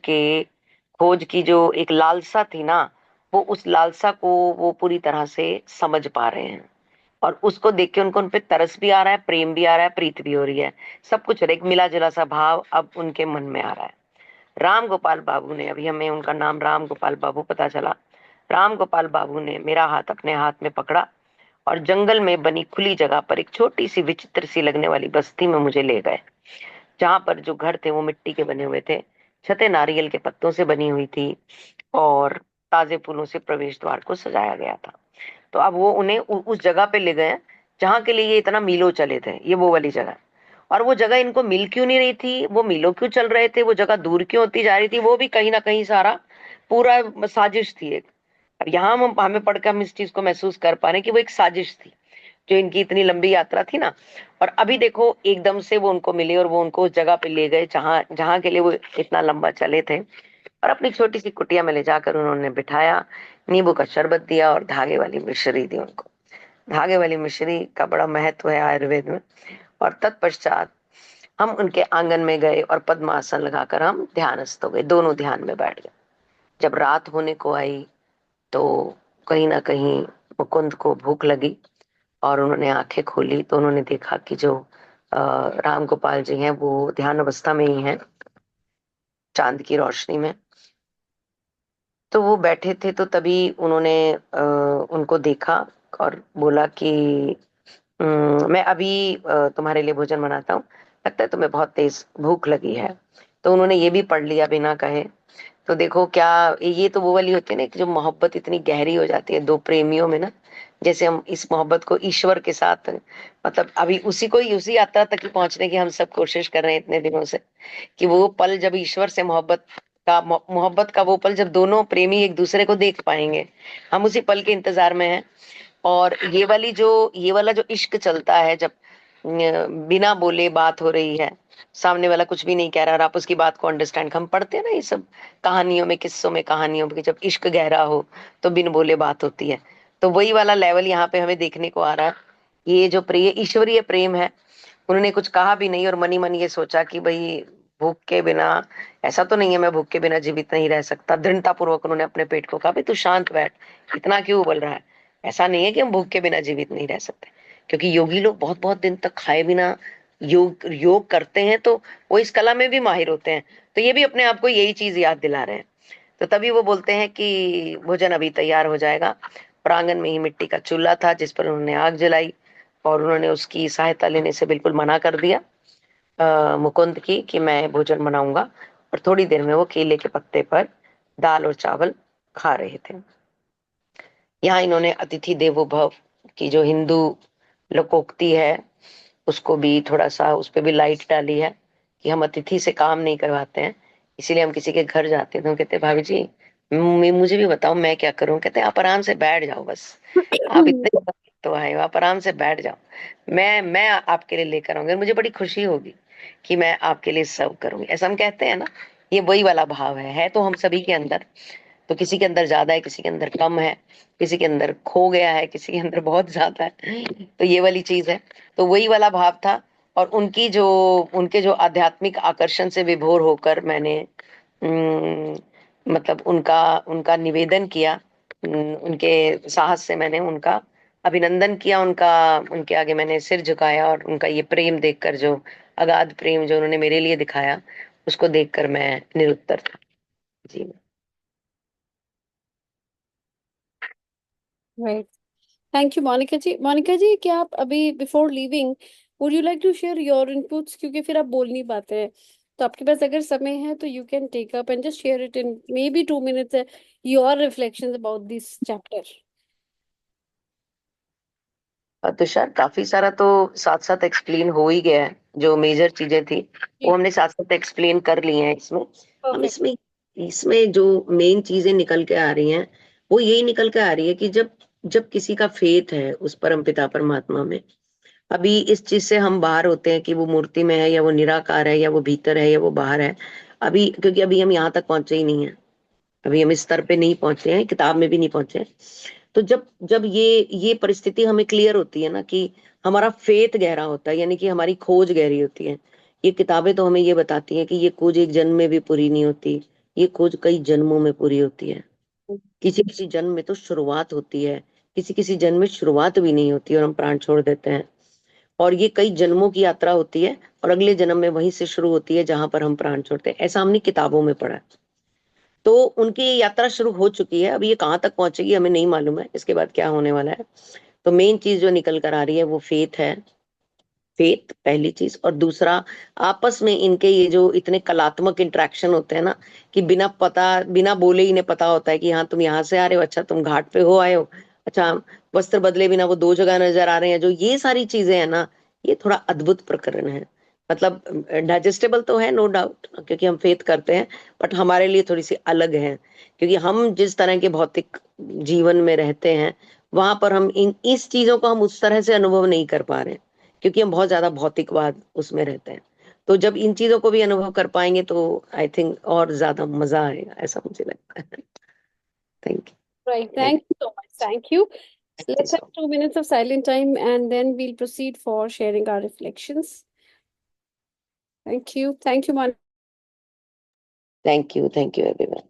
की जो एक लालसा थी ना, वो उस लालसा को वो पूरी तरह से समझ पा रहे हैं। और उसको देख के उनको उन पे तरस भी आ रहा है, प्रेम भी आ रहा है, प्रीत भी हो रही है। सब कुछ एक मिला जुला सा भाव अब उनके मन में आ रहा है। राम गोपाल बाबू ने, अभी हमें उनका नाम राम गोपाल बाबू पता चला, राम गोपाल बाबू ने मेरा हाथ अपने हाथ में पकड़ा और जंगल में बनी खुली जगह पर एक छोटी सी विचित्र सी लगने वाली बस्ती में मुझे ले गए, जहां पर जो घर थे वो मिट्टी के बने हुए थे। छतें नारियल के पत्तों से बनी हुई थी और ताजे फूलों से प्रवेश द्वार को सजाया गया था। तो अब वो उन्हें उस जगह पे ले गए जहाँ के लिए ये इतना मीलों चले थे, ये वो वाली जगह। और वो जगह इनको मिल क्यों नहीं रही थी, वो मीलों क्यों चल रहे थे, वो जगह दूर क्यों होती जा रही थी, वो भी कहीं ना कहीं सारा पूरा साजिश थी एक। अब यहाँ हम हमें पढ़कर हम इस चीज को महसूस कर पा रहे हैं कि वो एक साजिश थी, जो इनकी इतनी लंबी यात्रा थी ना। और अभी देखो एकदम से वो उनको मिले और वो उनको उस जगह पे ले गए जहाँ जहाँ के लिए वो इतना लंबा चले थे। और अपनी छोटी सी कुटिया में ले जाकर उन्होंने बिठाया, नींबू का शरबत दिया और धागे वाली मिश्री दी उनको। धागे वाली मिश्री का बड़ा महत्व है आयुर्वेद में। और तत्पश्चात हम उनके आंगन में गए और पद्मासन लगाकर हम ध्यानस्थ हो गए, दोनों ध्यान में बैठ गए। जब रात होने को आई तो कहीं ना कहीं मुकुंद को भूख लगी और उन्होंने आंखें खोली तो उन्होंने देखा कि जो राम गोपाल जी हैं वो ध्यान अवस्था में ही हैं, चांद की रोशनी में। तो वो बैठे थे, तो तभी उन्होंने उनको देखा और बोला कि मैं अभी तुम्हारे लिए भोजन बनाता हूँ, लगता है तुम्हें बहुत तेज भूख लगी है। तो उन्होंने ये भी पढ़ लिया बिना कहे। तो देखो क्या, ये तो वो वाली होती है ना कि जो मोहब्बत इतनी गहरी हो जाती है दो प्रेमियों में ना। जैसे हम इस मोहब्बत को ईश्वर के साथ, मतलब अभी उसी यात्रा तक ही पहुंचने की हम सब कोशिश कर रहे हैं इतने दिनों से, कि वो पल जब ईश्वर से मोहब्बत का वो पल जब दोनों प्रेमी एक दूसरे को देख पाएंगे, हम उसी पल के इंतजार में हैं। और ये वाला जो इश्क चलता है, जब बिना बोले बात हो रही है, सामने वाला कुछ भी नहीं कह रहा और आप उसकी बात को अंडरस्टैंड, हम पढ़ते हैं ना ये सब कहानियों में, किस्सों में, कहानियों में, कि जब इश्क गहरा हो तो बिन बोले बात होती है। तो वही वाला लेवल यहाँ पे हमें देखने को आ रहा है। ये जो ईश्वरीय प्रेम है, उन्होंने कुछ कहा भी नहीं और मनी मन ये सोचा कि भाई भूख के बिना, ऐसा तो नहीं है मैं भूख के बिना जीवित नहीं रह सकता। दृढ़ता पूर्वक उन्होंने अपने पेट को कहा भाई तू शांत बैठ, इतना क्यों बोल रहा है। ऐसा नहीं है कि हम भूख के बिना जीवित नहीं रह सकते, क्योंकि योगी लोग बहुत बहुत दिन तक खाए बिना योग योग करते हैं, तो वो इस कला में भी माहिर होते हैं। तो ये भी अपने आप को यही चीज याद दिला रहे हैं। तो तभी वो बोलते हैं कि भोजन अभी तैयार हो जाएगा। प्रांगण में ही मिट्टी का चूल्हा था जिस पर उन्होंने आग जलाई और उन्होंने उसकी सहायता लेने से बिल्कुल मना कर दिया मुकुंद की, कि मैं भोजन बनाऊंगा। और थोड़ी देर में वो केले के पत्ते पर दाल और चावल खा रहे थे। यहाँ इन्होंने अतिथि देवो भव की जो हिंदू लोकोक्ति है उसको भी थोड़ा सा, उस पर भी लाइट डाली है कि हम अतिथि से काम नहीं करवाते हैं। इसीलिए हम किसी के घर जाते हैं तो हम कहते हैं भाभी जी मुझे भी बताओ मैं क्या करूं। कहते हैं आप आराम से बैठ जाओ बस, आप इतने तो आए हो, आप आराम से बैठ जाओ, मैं आपके लिए लेकर आऊंगी और मुझे बड़ी खुशी होगी कि मैं आपके लिए सर्व करूंगी। ऐसा हम कहते हैं ना, ये वही वाला भाव है तो हम सभी के अंदर। तो किसी के अंदर ज्यादा है, किसी के अंदर कम है, किसी के अंदर खो गया है, किसी के अंदर बहुत ज्यादा है, तो ये वाली चीज है। तो वही वाला भाव था। और उनके जो आध्यात्मिक आकर्षण से विभोर होकर मैंने मतलब उनका उनका निवेदन किया। उनके साहस से मैंने उनका अभिनंदन किया, उनका उनके आगे मैंने सिर झुकाया, और उनका ये प्रेम देखकर, जो अगाध प्रेम जो उन्होंने मेरे लिए दिखाया, उसको देखकर मैं निरुत्तर था। जी। Right. Thank you Monika ji. Monika ji, क्या आप अभी before leaving would you like to share your inputs, क्योंकि फिर आप बोल नहीं पाते हैं। तो आपके पास अगर समय है तो you can take up and just share it in maybe 2 minutes, your reflections about this chapter. Tushar, काफी सारा तो साथ साथ एक्सप्लेन हो ही गया है। जो मेजर चीजें थी वो जी। हमने साथ साथ एक्सप्लेन कर ली हैं इसमें। हम परफेक्ट। इसमें इसमें जो मेन चीजें निकल के आ रही हैं, वो यही निकल के आ रही है कि जब जब किसी का फेथ है उस परम पिता परमात्मा में, अभी इस चीज से हम बाहर होते हैं कि वो मूर्ति में है या वो निराकार है या वो भीतर है या वो बाहर है। अभी क्योंकि अभी हम यहाँ तक पहुंचे ही नहीं है, अभी हम इस स्तर पे नहीं पहुंचे हैं, किताब में भी नहीं पहुंचे हैं। तो जब जब ये परिस्थिति हमें क्लियर होती है ना, कि हमारा फेथ गहरा होता है, यानी कि हमारी खोज गहरी होती है। ये किताबें तो हमें ये बताती हैं कि ये खोज एक जन्म में भी पूरी नहीं होती, ये खोज कई जन्मों में पूरी होती है। किसी किसी जन्म में तो शुरुआत होती है, किसी किसी जन्म में शुरुआत भी नहीं होती और हम प्राण छोड़ देते हैं। और ये कई जन्मों की यात्रा होती है, और अगले जन्म में वहीं से शुरू होती है जहां पर हम प्राण छोड़ते हैं। ऐसा हमने किताबों में पढ़ा है। तो उनकी ये यात्रा शुरू हो चुकी है, अब ये कहाँ तक पहुंचेगी हमें नहीं मालूम है, इसके बाद क्या होने वाला है। तो मेन चीज जो निकल कर आ रही है वो फेथ है। फेथ पहली चीज, और दूसरा, आपस में इनके ये जो इतने कलात्मक इंटरेक्शन होते हैं ना, कि बिना बोले ही इन्हें पता होता है कि हाँ तुम यहाँ से आ रहे हो, अच्छा तुम घाट पे हो आए हो, अच्छा वस्त्र बदले बिना वो दो जगह नजर आ रहे हैं, जो ये सारी चीजें हैं ना, ये थोड़ा अद्भुत प्रकरण है। मतलब डाइजेस्टेबल तो है नो डाउट, क्योंकि हम फेथ करते हैं, बट हमारे लिए थोड़ी सी अलग है, क्योंकि हम जिस तरह के भौतिक जीवन में रहते हैं, वहां पर हम इस चीजों को हम उस तरह से अनुभव नहीं कर पा रहे हैं, क्योंकि हम बहुत ज्यादा भौतिकवाद उसमें रहते हैं। तो जब इन चीजों को भी अनुभव कर पाएंगे तो आई थिंक और ज्यादा मजा आएगा, ऐसा मुझे लगता है। Thank Right. You. Thank you so much. Thank you. Thank you Let's have so 2 minutes of silent time and then we'll proceed for sharing our reflections. Thank you. Thank you, Monica. Thank you everyone.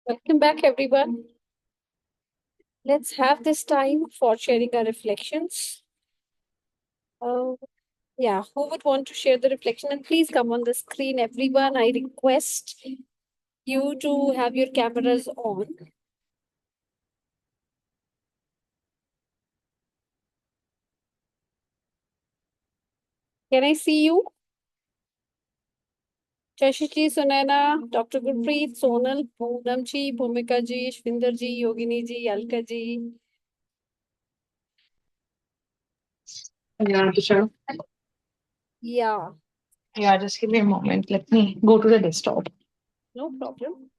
Welcome back, everyone. Let's have this time for sharing our reflections. Uh, yeah, who would want to share the reflection? And please come on the screen, everyone. I request you to have your cameras on. Can I see you? Shashi ji, Sunaina, Dr. Gurpreet, Sonal, Poonam ji, Bhumika ji, Shvinder ji, Yogini ji, Alka ji. Yeah, sure. Yeah, Yeah, just give me a moment. Let me go to the desktop. no problem.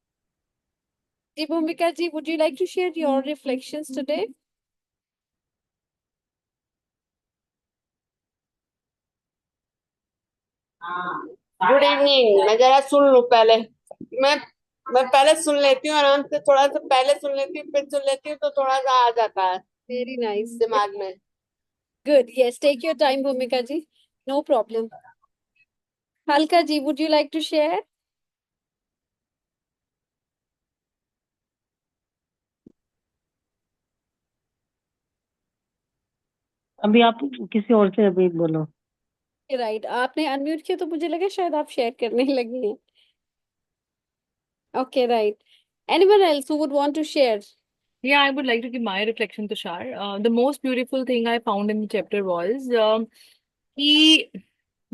Ji, Bhumika ji, would you like to share your reflections today? Good evening. मैं जरा सुन लूं पहले। मैं मैं पहले सुन लेती हूँ, आराम से थोड़ा सा पहले सुन लेती हूँ, फिर सुन लेती हूँ, तो थोड़ा सा आ जाता है Very nice. दिमाग में। Good. Yes, take your time, Bhumika ji. No problem. Halka ji, would you like to share? अभी आप किसी और से अभी बोलो। राइट, आपने अनम्यूट किया तो मुझे लगा शायद आप शेयर करने लगी हैं। Okay, right. Anyone else who would want to share? Yeah, I would like to give my reflection, Tushar. The most beautiful thing I found in the chapter was कि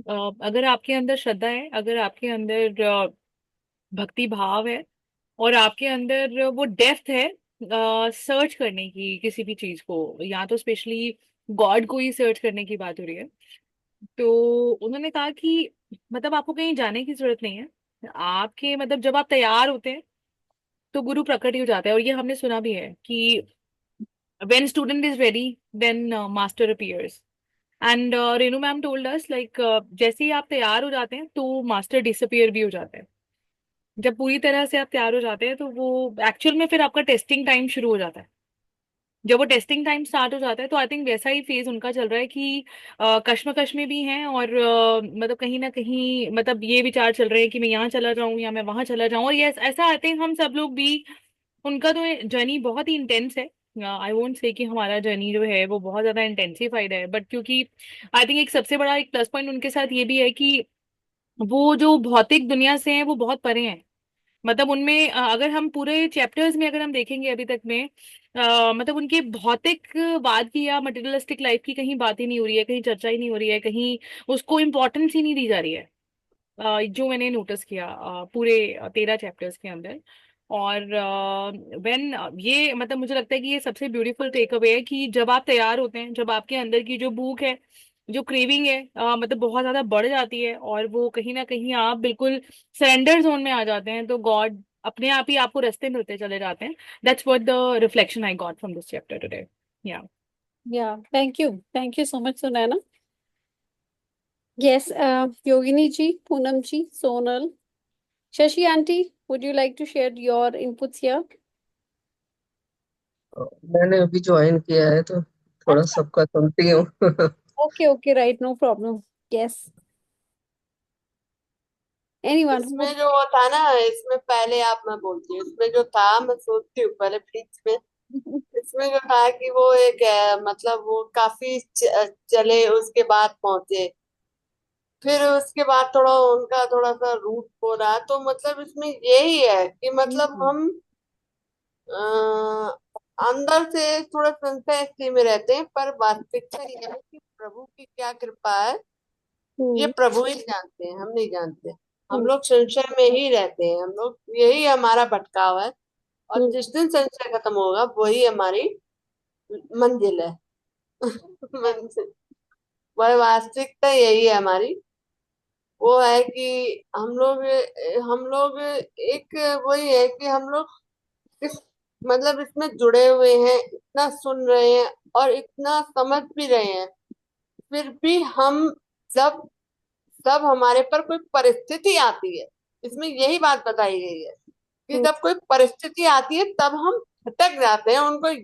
अगर आपके अंदर श्रद्धा है, अगर आपके अंदर भक्ति भाव है, और आपके अंदर वो डेप्थ है सर्च करने की किसी भी चीज को, या तो स्पेशली गॉड को ही सर्च करने की बात हो रही है, तो उन्होंने कहा कि मतलब आपको कहीं जाने की जरूरत नहीं है। आपके मतलब जब आप तैयार होते हैं तो गुरु प्रकट ही हो जाता है। और ये हमने सुना भी है कि when student is ready then master appears। And Renu ma'am told us like जैसे ही आप तैयार हो जाते हैं तो मास्टर डिसअपियर भी हो जाता है। जब पूरी तरह से आप तैयार हो जाते हैं तो वो एक्चुअल में फिर आपका टेस्टिंग टाइम शुरू हो जाता है। जब वो टेस्टिंग टाइम स्टार्ट हो जाता है तो आई थिंक वैसा ही फेज उनका चल रहा है कि कश्मकश में भी हैं, और मतलब कहीं ना कहीं मतलब ये विचार चल रहे हैं कि मैं यहाँ चला जाऊं या मैं वहां चला जाऊं। और ये ऐसा आई थिंक हम सब लोग भी, उनका तो जर्नी बहुत ही इंटेंस है। आई वोंट से कि हमारा जर्नी जो है वो बहुत ज्यादा इंटेंसिफाइड है, बट क्योंकि आई थिंक एक सबसे बड़ा एक प्लस पॉइंट उनके साथ ये भी है कि वो जो भौतिक दुनिया से हैं वो बहुत परे हैं। मतलब उनमें अगर हम पूरे चैप्टर्स में अगर हम देखेंगे अभी तक में मतलब उनके भौतिकवाद की या मटेरियलिस्टिक लाइफ की कहीं बात ही नहीं हो रही है, कहीं चर्चा ही नहीं हो रही है, कहीं उसको इम्पोर्टेंस ही नहीं दी जा रही है। जो मैंने नोटिस किया पूरे 13 चैप्टर्स के अंदर। और व्हेन ये मतलब मुझे लगता है कि ये सबसे ब्यूटीफुल टेक अवे है कि जब आप तैयार होते हैं, जब आपके अंदर की जो भूख है, जो क्रेविंग है मतलब बहुत ज्यादा बढ़ जाती है, और वो कहीं ना कहीं आप बिल्कुल सरेंडर जोन में आ जाते हैं, तो गॉड अपने आप ही आपको रास्ते मिलते चले जाते हैं। That's what the reflection I got from this chapter today. या Yeah, thank you. Thank you so much, Sunaina. Yes, Yogini ji, Poonam ji, Sonal. Shashi auntie, would you like to share your inputs here? मैंने अभी ज्वाइन किया है तो थोड़ा अच्छा, सबका सुनती हूँ। okay, right, no problem. Yes. Anyone who इसमें would, जो वो था ना, इसमें पहले आप, मैं बोलती हूँ, इसमें जो था मैं सोचती हूँ पहले बीच में। इसमें जो था कि वो एक मतलब वो काफी चले, उसके बाद पहुंचे, फिर उसके बाद थोड़ा उनका थोड़ा सा रूट हो रहा, तो मतलब इसमें यही है कि मतलब हम अंदर से थोड़ा संशय स्थिति में रहते हैं, पर वास्तविकता ये है कि प्रभु की क्या कृपा है, ये Hmm, प्रभु ही जानते हैं, हम नहीं जानते। हम hmm, लोग संशय में ही रहते हैं, हम लोग, यही हमारा भटकाव है। और hmm, जिस दिन संशय खत्म होगा वही हमारी मंजिल है। मंजिल, वह वास्तविकता यही है हमारी। वो है कि हम लोग एक, वही है कि हम लोग इस, मतलब इसमें जुड़े हुए हैं, इतना सुन रहे हैं और इतना समझ भी रहे हैं, फिर भी हम जब जब हमारे पर कोई परिस्थिति आती है, इसमें यही बात बताई गई है कि hmm, जब कोई परिस्थिति आती है तब हम भटक जाते हैं उनको,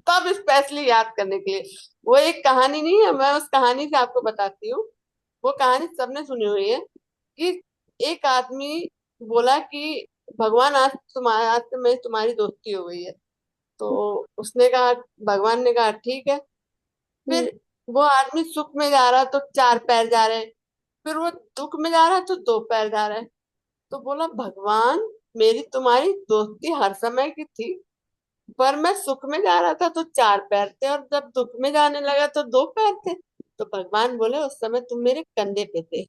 तब स्पेशली याद करने के लिए। वो एक कहानी नहीं है, मैं उस कहानी से आपको बताती हूँ। वो कहानी सबने सुनी हुई है कि एक आदमी बोला कि भगवान आज से मेरी तुम्हारी दोस्ती हो गई है। तो उसने कहा, भगवान ने कहा ठीक है। हम्म। फिर वो आदमी सुख में जा रहा तो चार पैर जा रहे, फिर वो दुख में जा रहा तो दो पैर जा रहे। तो बोला, भगवान मेरी तुम्हारी दोस्ती हर समय की थी, पर मैं सुख में जा रहा था तो चार पैर थे, और जब दुख में जाने लगा तो दो पैर थे। तो भगवान बोले, उस समय तुम मेरे कंधे पे थे।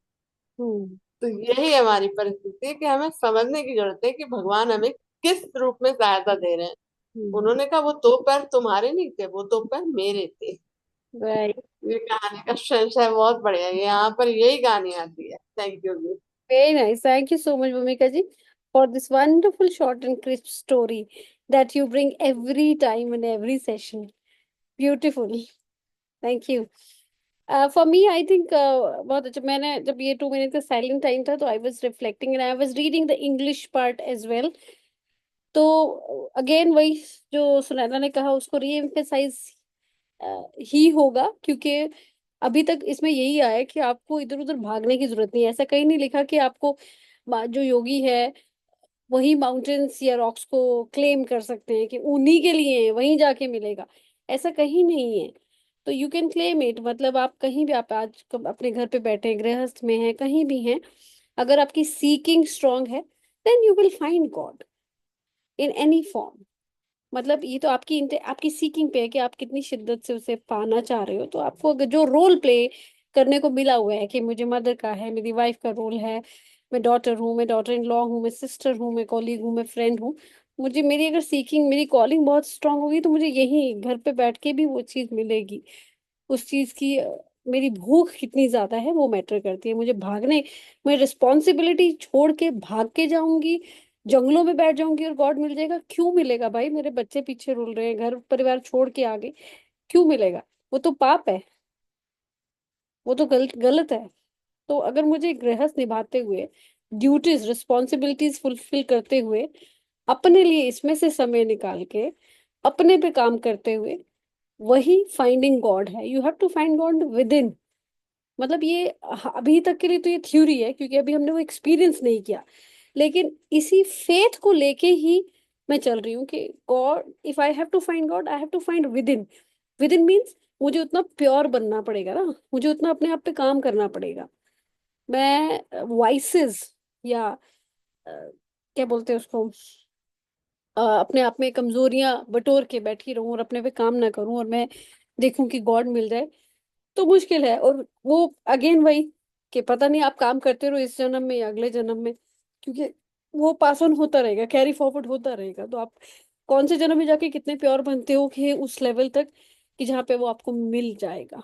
हम्म। तो यही हमारी परिस्थिति है कि हमें समझने की जरूरत है कि भगवान हमें किस रूप में सहायता दे रहे हैं। हम्म। उन्होंने कहा, वो दो पैर तुम्हारे नहीं थे, वो दो पैर मेरे थे। राइट। ये कहानी का सेंस है, बहुत बढ़िया। ये यहाँ पर यही कहानी आती है। थैंक यू जी। Very nice. Thank you so much, Bhumika ji, for this wonderful, short and crisp story that you bring every time in every session. Beautiful. Thank you. For me, I think बहुत अच्छा। मैंने जब ये 2 मिनट का साइलेंट टाइम था तो I was reflecting and I was reading the English part as well. तो अगेन वही जो सुनैना ने कहा उसको री एम्फेसाइज ही होगा, क्योंकि अभी तक इसमें यही आया है कि आपको इधर उधर भागने की जरूरत नहीं है। ऐसा कहीं नहीं लिखा कि आपको जो योगी है वही माउंटेन्स या रॉक्स को क्लेम कर सकते हैं कि उन्हीं के लिए है, वहीं जाके मिलेगा। ऐसा कहीं नहीं है। तो यू कैन क्लेम इट, मतलब आप कहीं भी, आप आज अपने घर पे बैठे हैं, गृहस्थ में हैं, कहीं भी हैं, अगर आपकी सीकिंग स्ट्रांग है then you will find God in any form. मतलब ये तो आपकी सीकिंग पे है कि आप कितनी शिद्दत से उसे पाना चाह रहे हो। तो आपको अगर जो रोल प्ले करने को मिला हुआ है कि मुझे मदर का है, मेरी वाइफ का रोल है, मैं डॉटर हूँ, मैं डॉटर इन लॉ हूँ, मैं सिस्टर हूँ, मैं कॉलीग हूँ, मैं फ्रेंड हूँ, मुझे मेरी अगर सीकिंग, मेरी कॉलिंग बहुत स्ट्रांग होगी तो मुझे यही घर पे बैठ के भी वो चीज़ मिलेगी। उस चीज़ की मेरी भूख कितनी ज्यादा है वो मैटर करती है। मुझे भागने, मैं रिस्पॉन्सिबिलिटी छोड़ के भाग के जाऊंगी, जंगलों में बैठ जाऊंगी और गॉड मिल जाएगा? क्यों मिलेगा भाई? मेरे बच्चे पीछे रुल रहे हैं, घर परिवार छोड़ के आ गए, क्यों मिलेगा? वो तो पाप है, वो तो गलत गलत है। तो अगर मुझे गृहस्थ निभाते हुए, ड्यूटीज रिस्पॉन्सिबिलिटीज फुलफिल करते हुए, अपने लिए इसमें से समय निकाल के अपने पे काम करते हुए, वही फाइंडिंग गॉड है। You have to find God within. मतलब ये अभी तक के लिए तो ये थ्योरी है, क्योंकि अभी हमने वो एक्सपीरियंस नहीं किया। लेकिन इसी फेथ को लेके ही मैं चल रही हूँ कि God, if I have to find God I have to find within. Within means मुझे उतना प्योर बनना पड़ेगा ना, मुझे उतना अपने आप पे काम करना पड़ेगा। मैं वाइसेस या क्या बोलते हैं उसको, अपने आप में कमजोरियां बटोर के बैठी रहूं और अपने पे काम ना करूं और मैं देखूं कि गॉड मिल जाए, तो मुश्किल है। और वो अगेन वही कि पता नहीं आप काम करते रहो इस जन्म में या अगले जन्म में, क्योंकि वो पास ऑन होता रहेगा, कैरी फॉरवर्ड होता रहेगा। तो आप कौन से जन्म में जाके कितने प्योर बनते हो कि उस लेवल तक कि जहाँ पे वो आपको मिल जाएगा,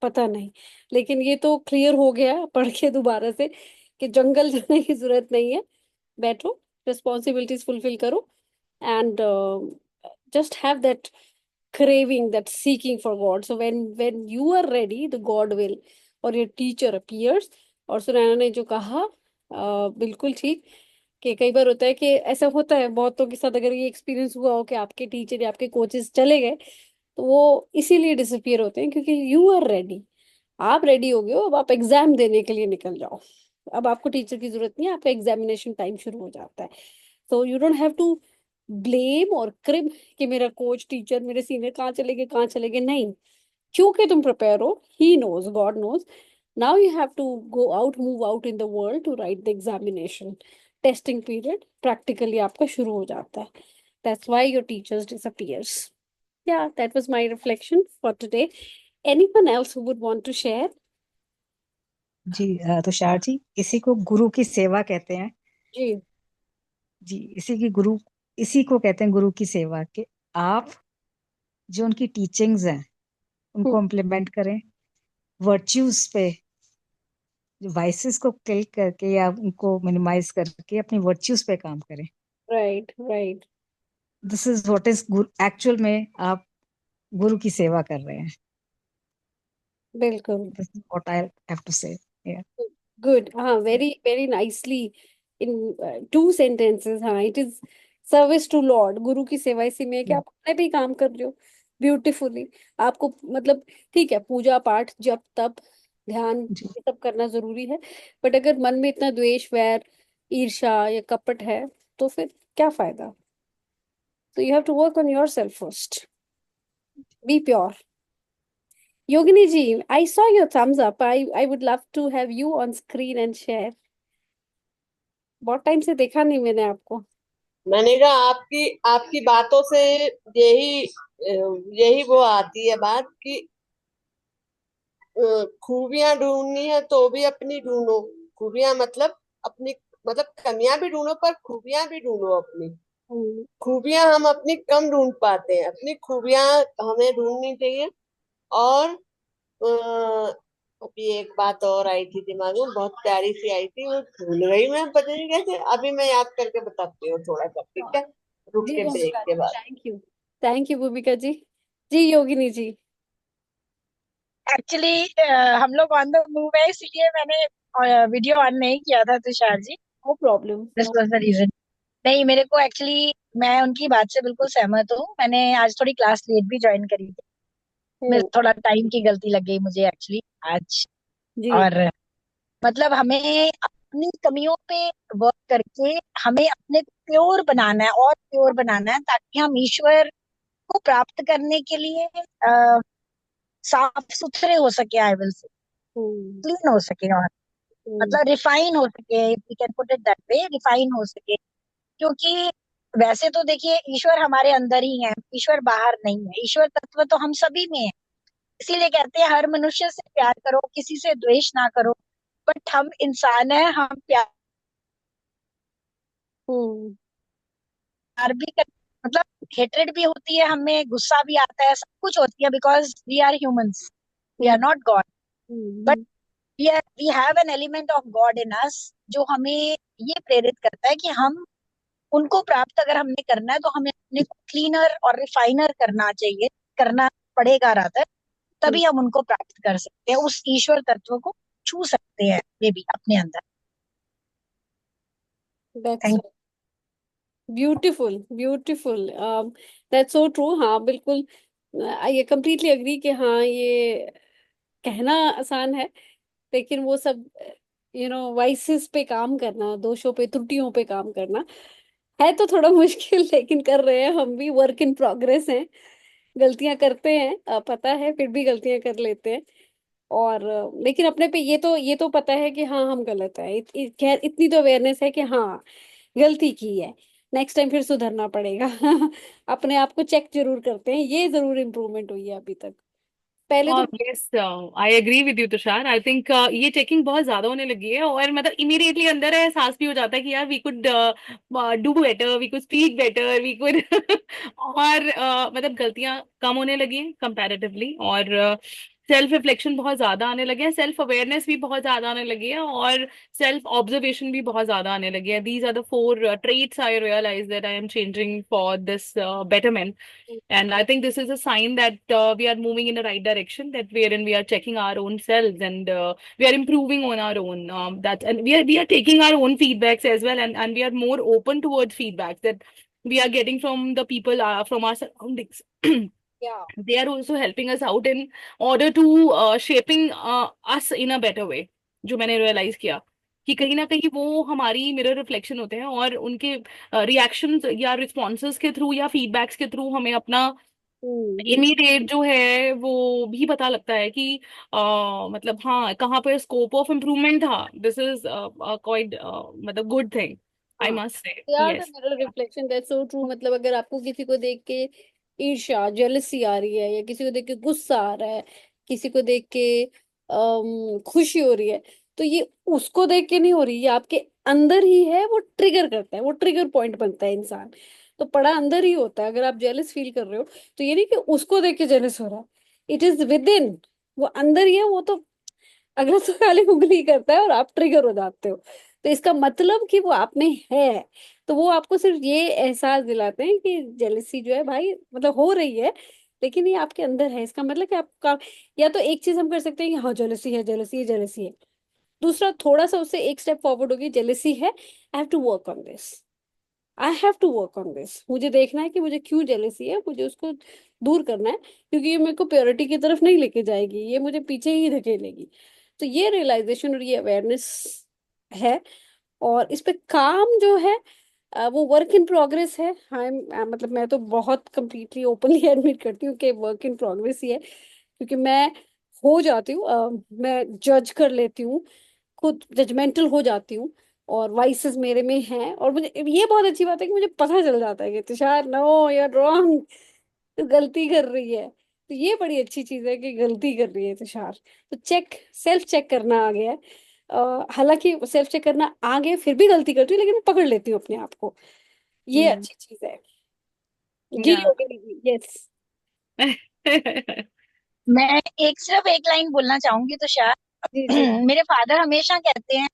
पता नहीं। लेकिन ये तो क्लियर हो गया पढ़ के दोबारा से कि जंगल जाने की जरूरत नहीं है। बैठो, रिस्पॉन्सिबिलिटीज फुलफिल करो, and just have that craving, that seeking for God. So when you are ready, the God will or your teacher appears. और सुनैना ने जो कहा बिल्कुल ठीक, कि कई बार होता है कि ऐसा होता है बहुतों के साथ, अगर ये एक्सपीरियंस हुआ हो कि आपके टीचर या आपके कोचेस चले गए, तो वो इसीलिए डिसअपियर होते हैं क्योंकि यू आर रेडी। आप रेडी हो गए हो, अब आप एग्जाम देने के लिए निकल जाओ। अब आपको टीचर की जरूरत नहीं है, आपका एग्जामिनेशन टाइम शुरू हो जाता है। So you don't have to blame और क्रिब कि मेरा कोच टीचर मेरे सीनियर कहाँ चले गए, कहाँ चले गए, नहीं। क्योंकि तुम प्रिपेयर हो, he knows, God knows. Now you have to go out, move out in the world to write the examination. Testing period practically आपका शुरू हो जाता है। That's why your teachers disappears. Yeah, that was my reflection for today. Anyone else who would want to share? जी तुषार जी, इसी को गुरु की सेवा कहते हैं। जी। जी, इसी को कहते हैं गुरु की सेवा, कि आप जो उनकी टीचिंग्स हैं उनको इम्प्लीमेंट करें, वर्च्यूज पे, वाइसेस को किल करके या उनको मिनिमाइज करके अपनी वर्च्यूज पे काम करें। Right right. This is what is actual में आप गुरु की सेवा कर रहे हैं। बिल्कुल। This is what I have to say. Good. हाँ, very very nicely in 2 sentences। हाँ, it is service to Lord. गुरु की सेवा इसी में है कि आप अपने भी काम कर रहे हो ब्यूटिफुली। आपको मतलब ठीक है, पूजा पाठ जप तप ध्यान जी ये सब करना जरूरी है, बट अगर मन में इतना द्वेष, वैर, ईर्ष्या या कपट है तो फिर क्या फायदा? तो you have to work on yourself first, be pure. Yogini ji, I saw your thumbs up. I would love to have you on screen and share. बहुत टाइम से देखा नहीं मैंने आपको. मैंने कहा आपकी आपकी बातों से यही यही वो आती है बात कि खूबियां ढूंढनी है तो भी अपनी ढूंढो. खूबियां मतलब अपनी, मतलब कमियां भी ढूंढो पर खूबियां भी ढूंढो अपनी. हम्म. खूबियां हम अपनी कम ढूंढ पाते हैं, अपनी खूबियां हमें ढूंढनी चाहिए. और अ, अभी एक बात और आई थी दिमाग में, बहुत प्यारी सी आई थी, वो भूल गई मैं, पता नहीं कैसे. अभी मैं याद करके बताती हूँ थोड़ा सा, ठीक है, रुक जी के ब्रेक भूमिका के जी, बाद. थैंक यू भूमिका जी. जी योगिनी जी. एक्चुअली हम लोग ऑन द मूव है, इसलिए मैंने वीडियो ऑन नहीं किया था Tushar ji. No problem, this no. Was the reason. नहीं, मेरे को एक्चुअली मैं उनकी बात से बिल्कुल सहमत हूँ. मैंने आज थोड़ी क्लास लेट भी ज्वाइन करी थी. मेरे हम्म. थोड़ा टाइम की गलती लग गई मुझे एक्चुअली आज. जी. और मतलब हमें अपनी कमियों पे वर्क करके हमें अपने को प्योर बनाना है और प्योर बनाना है, ताकि हम ईश्वर को प्राप्त करने के लिए साफ सुथरे हो सके. I will say hmm. Clean हो सके, और हम्म. मतलब रिफाइन हो सके, we can put it that way, refine हो सके. क्योंकि वैसे तो देखिए, ईश्वर हमारे अंदर ही है, ईश्वर बाहर नहीं है. ईश्वर तत्व तो हम सभी में है. इसीलिए कहते हैं हर मनुष्य से प्यार करो, किसी से द्वेष ना करो. बट हम इंसान है, हम प्यार हम्म. भी कर, मतलब हेट्रेड भी होती है हमें, गुस्सा भी आता है, सब कुछ होती है, because we are humans, we hmm. Are not God. But hmm. We have an element of God in us, जो हमें ये प्रेरित करता है कि हम उनको प्राप्त अगर हमने करना है तो हमें अपने को क्लीनर और रिफाइनर करना चाहिए, करना पड़ेगा रादर. तभी हम उनको प्राप्त कर सकते हैं, उस ईश्वर तत्व को छू सकते हैं ये भी अपने अंदर. That's thank. Beautiful, beautiful. That's so true. हाँ बिल्कुल. आई कंप्लीटली अग्री कि हाँ ये कहना आसान है, लेकिन वो सब वाइसेस पे काम करना, दोषों पे, त्रुटियों पे काम करना है तो थोड़ा मुश्किल. लेकिन कर रहे हैं, हम भी वर्क इन प्रोग्रेस हैं. गलतियां करते हैं, पता है, फिर भी गलतियां कर लेते हैं. और लेकिन अपने पे ये तो पता है कि हाँ हम गलत है. खैर इतनी तो अवेयरनेस है कि हाँ गलती की है, नेक्स्ट टाइम फिर सुधरना पड़ेगा. अपने आप को चेक जरूर करते हैं, ये जरूर इम्प्रूवमेंट हुई है अभी तक. पहले तो. Yes, I agree with you Tushar. I think ये चेकिंग बहुत ज्यादा होने लगी है, और मतलब इमीडिएटली अंदर एहसास भी हो जाता है कि यार we could do better, we could speak better, we could और मतलब गलतियां कम होने लगी हैं कंपैरेटिवली, और सेल्फ रिफ्लेक्शन बहुत ज्यादा आने लगे हैं, सेल्फ अवेयरनेस भी बहुत ज्यादा आने लगी है, और सेल्फ ऑब्जर्वेशन भी बहुत ज्यादा आने लगी है. These are the four traits I realise that I am changing for this betterment. And I think this is a sign that we are moving in the right direction, that wherein we are checking our own selves, and we are improving on our own. And we are taking our own feedbacks as well, and we are more open towards feedbacks that we are getting from the people, from our surroundings. Yeah. They are also helping us out in order to shaping us in a better way. जो मैंने realize किया कि कहीं ना कहीं वो हमारी मिरर रिफ्लेक्शन होते हैं, और उनके रिएक्शंस या रिस्पॉन्सेज के थ्रू या फीडबैक्स के थ्रू हमें अपना हम्म. इमीडिएट जो है वो भी पता लगता है कि मतलब हाँ कहाँ पर स्कोप ऑफ इम्प्रूवमेंट था. दिस इज क्वाइट मतलब गुड थिंग, आई हाँ, मस्ट से. यार the yes. Mirror reflection, that's so true. मतलब अगर आपको किसी को देख के ईर्ष्या, जेलसी आ रही है, या किसी को देख के गुस्सा आ रहा है, किसी को देख के खुशी हो रही है, तो ये उसको देख के नहीं हो रही, ये आपके अंदर ही है. वो ट्रिगर करता है, वो ट्रिगर पॉइंट बनता है इंसान. तो पड़ा अंदर ही होता है. अगर आप जेलस फील कर रहे हो तो ये नहीं कि उसको देख के जेलस हो रहा है, इट इज विद इन. वो अंदर ही है. वो तो अगला तो खाली उंगली करता है और आप ट्रिगर हो जाते हो. तो इसका मतलब कि वो आप में है. तो वो आपको सिर्फ ये एहसास दिलाते हैं कि जेलसी जो है भाई, मतलब हो रही है, लेकिन ये आपके अंदर है. इसका मतलब कि आपका, या तो एक चीज हम कर सकते हैं कि हाँ जेलसी है, जेलसी है, जेलसी है. दूसरा, थोड़ा सा उससे एक स्टेप फॉरवर्ड होगी, जेलसी है, I have to work on this, I have to work on this. मुझे देखना है कि मुझे क्यों जेलसी है, मुझे उसको दूर करना है, क्योंकि ये मेरे को प्योरिटी की तरफ नहीं लेके जाएगी, ये मुझे पीछे ही धकेलेगी. तो ये रियलाइजेशन और ये अवेयरनेस है. और इस पे काम जो है, वो वर्क इन प्रोग्रेस है। हाँ, मतलब मैं तो बहुत कंप्लीटली ओपनली एडमिट करती हूँ कि वर्क इन प्रोग्रेस ही है, क्योंकि मैं हो जाती हूँ, मैं जज कर लेती हूँ, खुद जजमेंटल हो जाती हूँ, और वाइसेस मेरे में हैं, और मुझे ये बहुत अच्छी बात है कि मुझे पता चल जाता है कि Tushar, no you are wrong, तू गलती कर रही है। तो ये बड़ी अच्छी चीज है कि गलती कर रही है तुषार। तो चेक, सेल्फ चेक करना आ गया है। हालांकि सेल्फ चेक करना आ गया, फिर भी गलती करती हूँ, लेकिन मैं पकड़ लेती हूँ अपने आप को। ये हम्म। अच्छी चीज है। जी या योगिनी जी, यस। मैं एक सिर्फ एक लाइन बोलना चाहूंगी तो जी शायद जी। मेरे फादर हमेशा कहते हैं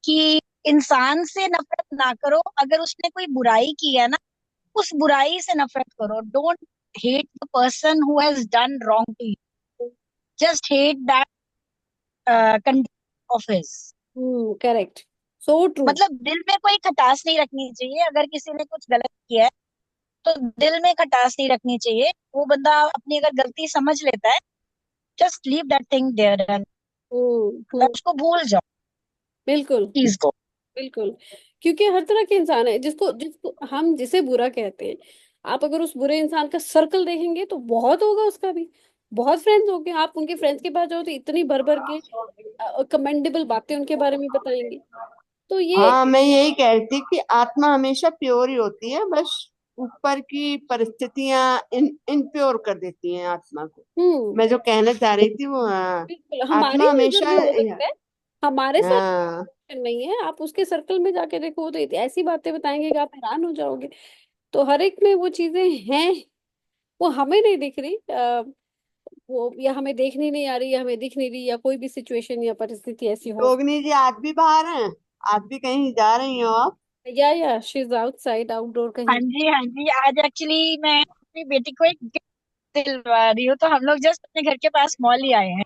कि इंसान से नफरत ना करो, अगर उसने कोई बुराई की है ना, उस बुराई से नफरत करो। Don't hate the person who has done wrong to you, just hate that condition of his. Correct, so true. मतलब दिल में कोई खटास नहीं रखनी चाहिए, अगर किसी ने कुछ गलत किया है तो दिल में खटास नहीं रखनी चाहिए। वो बंदा अपनी अगर गलती समझ लेता है, just leave that thing there and उसको भूल जाओ बिल्कुल चीज को। बिल्कुल। क्योंकि हर तरह के इंसान है, जिसको जिसको हम जिसे बुरा कहते हैं, आप अगर उस बुरे इंसान का सर्कल देखेंगे तो बहुत होगा उसका भी, बहुत फ्रेंड्स होंगे। आप उनके फ्रेंड्स के पास जाओ तो इतनी भर भर के कमेंडेबल बातें उनके बारे में बताएंगे। तो ये, हाँ, मैं यही कह रही थी कि आत्मा हमेशा प्योर ही होती है, बस ऊपर की परिस्थितियां इनप्योर कर देती हैं आत्मा को। हम्म, मैं जो कहना चाह रही थी वो, हाँ, बिल्कुल हमारी आत्मा नजर हमेशा, में हो सकता है, हमारे साथ हाँ, नहीं है। आप उसके सर्कल में जाके देखो, वो तो ऐसी बातें बताएंगे कि आप हैरान हो जाओगे। तो हर एक में वो चीजें हैं, वो हमें नहीं दिख रही, वो या हमें देखनी नहीं आ रही, या हमें दिख नहीं रही, या कोई भी सिचुएशन या परिस्थिति ऐसी हो। रोगनी जी आज भी बाहर हैं? आज भी कहीं जा रही हो आप? या शी इज आउटसाइड, आउटडोर हाँ कहीं। जी, हाँ जी, आज एक्चुअली मैं अपनी बेटी को एक गिफ्ट दिलवा रही हूँ, तो हम लोग जस्ट अपने घर के पास मॉल ही आए हैं।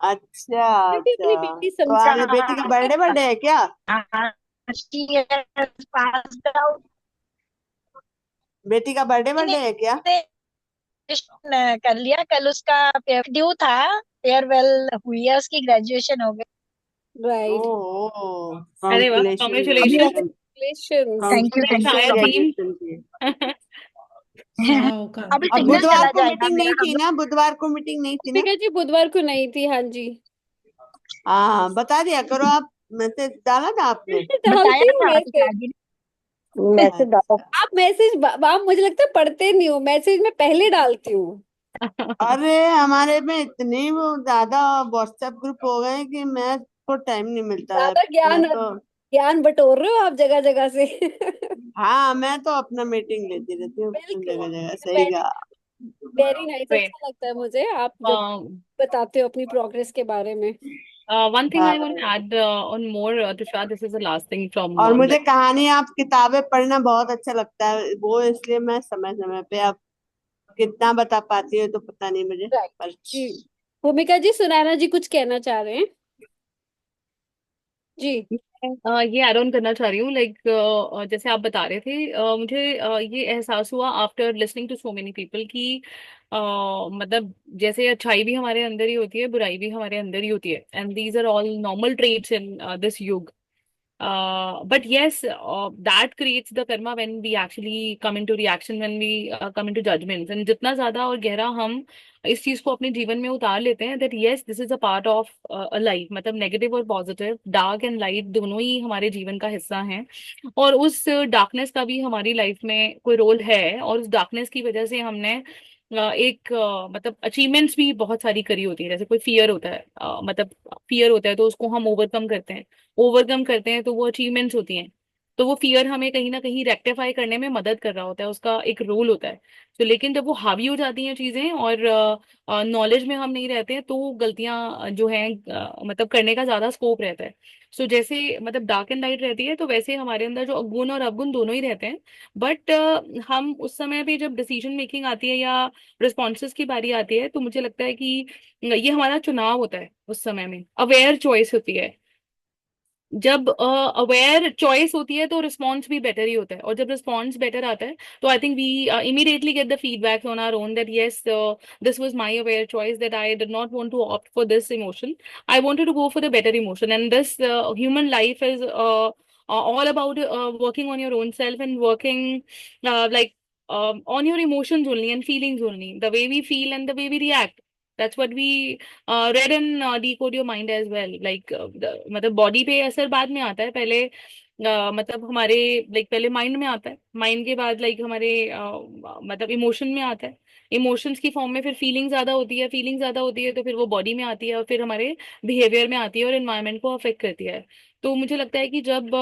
अच्छा, बेटी, अपनी अच्छा। बेटी तो समझा। आज बेटी का बर्थडे बर्थडे है क्या? हाँ, she has passed out। बेटी का बर्थडे ने बर्थडे है क्या? कर लिया, कल उसका ड्यू था, फेयरवेल हुई है उसकी, ग्रेजुएशन हो गई। राइट। ओह, अरे वाह, कॉन्ग्रेचुलेशन, अभी कॉन्ग्रेचुलेशन। वैसे congratulation. Congratulations. Thank you, thank you congratulation शायर सो मच। थीम। ग्रेजुएशन की। वाओ, अभी और सिग्नल बुधवार चला को जाएगा मीटिंग नहीं मेरा, हम थी लोग ना? बुधवार को मीटिंग नहीं थी ना? दीपिका जी बुधवार को नहीं थी, हाँ जी। हाँ, बता दिया करो आप, मैसेज डाला था आपने? मैसेज बताया डालती हूँ, था मैसेज। शादी। मैसेज डालो। अच्छा। आप मैसेज, आप मुझे लगता है पढ़ते नहीं हो मैसेज, मैं पहले डालती हूँ। अरे हमारे में इतने वो ज्यादा व्हाट्सएप ग्रुप हो गए हैं कि मैं को टाइम नहीं मिलता है। ज्यादा मैं ज्ञान, तो, ज्ञान बटोर रहे हो आप जगह जगह से। हाँ, मैं तो अपना मीटिंग लेती रहती हूँ बिल्कुल। जगह जगह, सही वेरी, कहा। Very nice, Great. अच्छा लगता है मुझे आप जब Um, बताते हो अपनी प्रोग्रेस के बारे में। one thing I want to हाँ, add on more, Tushar, this is the last thing from और मुझे like, कहानी, आप किताबें पढ़ना बहुत अच्छा लगता है वो, इसलिए मैं समय समय पे, आप कितना बता पाती है तो पता नहीं मुझे, राइट। पर जी, भूमिका जी, सुनैना जी कुछ कहना चाह रहे हैं। जी। मैं ये एड ऑन करना चाह रही हूँ लाइक, जैसे आप बता रहे थे, मुझे ये एहसास हुआ after listening to so many people कि मतलब जैसे अच्छाई भी हमारे अंदर ही होती है, बुराई भी हमारे अंदर ही होती है, and these are all normal traits in this युग. But yes, that creates the karma when we actually come into reaction, when we come into judgments. And जितना ज्यादा और गहरा हम इस चीज को अपने जीवन में उतार लेते हैं, that yes, this is a part of a life, मतलब नेगेटिव और पॉजिटिव, डार्क एंड लाइट दोनों ही हमारे जीवन का हिस्सा हैं. और उस डार्कनेस का भी हमारी लाइफ में कोई रोल है, और उस डार्कनेस की वजह से हमने एक मतलब अचीवमेंट्स भी बहुत सारी करी होती है. जैसे कोई फियर होता है, मतलब फियर होता है तो उसको हम ओवरकम करते हैं तो वो अचीवमेंट्स होती हैं. तो वो फियर हमें कहीं ना कहीं रेक्टिफाई करने में मदद कर रहा होता है, उसका एक रोल होता है. तो लेकिन जब वो हावी हो जाती हैं चीजें और नॉलेज में हम नहीं रहते हैं, तो गलतियां जो हैं मतलब करने का ज्यादा स्कोप रहता है. सो जैसे मतलब डार्क एंड लाइट रहती है, तो वैसे हमारे अंदर जो अवगुण और अवगुण दोनों ही रहते हैं. बट हम उस समय पे जब डिसीजन मेकिंग आती है या रिस्पॉन्सेज की बारी आती है, तो मुझे लगता है कि ये हमारा चुनाव होता है. उस समय में अवेयर चॉइस होती है. जब अवेयर चॉइस होती है तो रिस्पॉन्स भी बेटर ही होता है, और जब रिस्पॉन्स बेटर आता है तो I think we immediately get the feedback on our own that yes, this was my aware choice, that I did not want to opt for this emotion, I wanted to go for the better emotion. And this human life is all about working on your own self and working like on your emotions only and feelings only, the way we feel and the way we react. That's what we read and decode your mind as well. Like मतलब बॉडी पे असर बाद में आता है, पहले मतलब हमारे लाइक पहले माइंड में आता है, माइंड के बाद लाइक हमारे मतलब इमोशन में आता है, इमोशंस की फॉर्म में फिर फीलिंग ज्यादा होती है, फीलिंग ज्यादा होती है तो फिर वो बॉडी में आती है और फिर हमारे बिहेवियर में आती है और एनवायरनमेंट को अफेक्ट करती है। तो मुझे लगता है कि जब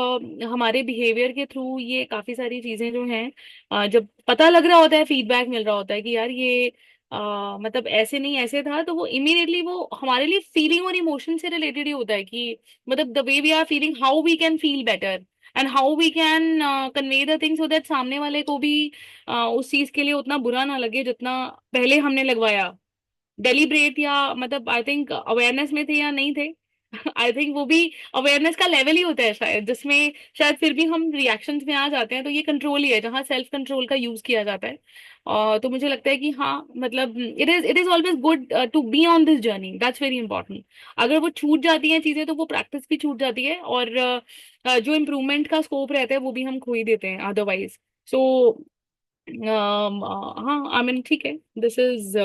हमारे बिहेवियर के थ्रू ये काफी सारी चीजें जो हैं जब पता लग रहा होता है, फीडबैक मिल रहा होता है कि यार ये मतलब ऐसे नहीं ऐसे था, तो वो इमीडिएटली वो हमारे लिए फीलिंग और इमोशन से रिलेटेड ही होता है कि मतलब the way we are feeling, how we can feel better and how we can convey the thing so that सामने वाले को भी उस चीज के लिए उतना बुरा ना लगे जितना पहले हमने लगवाया। डेलिब्रेट या मतलब आई थिंक अवेयरनेस में थे या नहीं थे आई थिंक वो भी अवेयरनेस का लेवल ही होता है शायद, जिसमें शायद फिर भी हम रिएक्शंस में आ जाते हैं, तो ये कंट्रोल ही है जहाँ सेल्फ कंट्रोल का यूज किया जाता है। और तो मुझे लगता है कि हाँ मतलब it is always good to be on this journey, that's very important. अगर वो छूट जाती हैं चीजें तो वो प्रैक्टिस भी छूट जाती है और जो इम्प्रूवमेंट का स्कोप रहता है वो भी हम खो ही देते हैं अदरवाइज। सो हाँ आई मीन ठीक है, दिस इज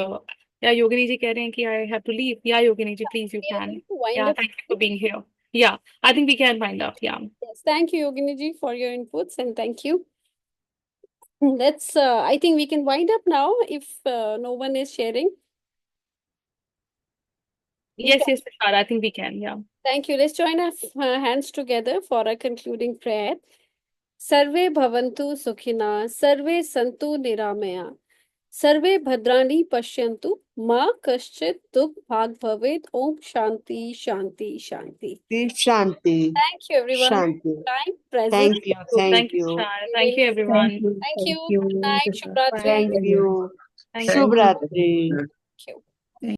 या योगिनी जी कह रहे हैं कि आई have to leave, yeah Yogini ji please you We are can, going to wind yeah up. Thank you for being here, yeah I think we can find out, yeah Yes, thank you, Yogini ji, for your inputs, and thank you. Let's. I think we can wind up now if no one is sharing. We yes can. yes Tushar, I think we can, yeah. Thank you. Let's join our hands together for a concluding prayer. Sarve bhavantu sukhina, sarve santu niramaya, सर्वे भद्राणि पश्यन्तु माँ कश्चित् दुःख भाग भवेत्। ओम शांति शांति शांति। शांति Thank you everyone for Shanti. your time present. Thank you, Thank thank you you, Tushar, We thank you will. everyone, Thank you. Good night. Tushar. Shubh Ratri. Thank you, thank you. शुभ रात्रि। Thank you.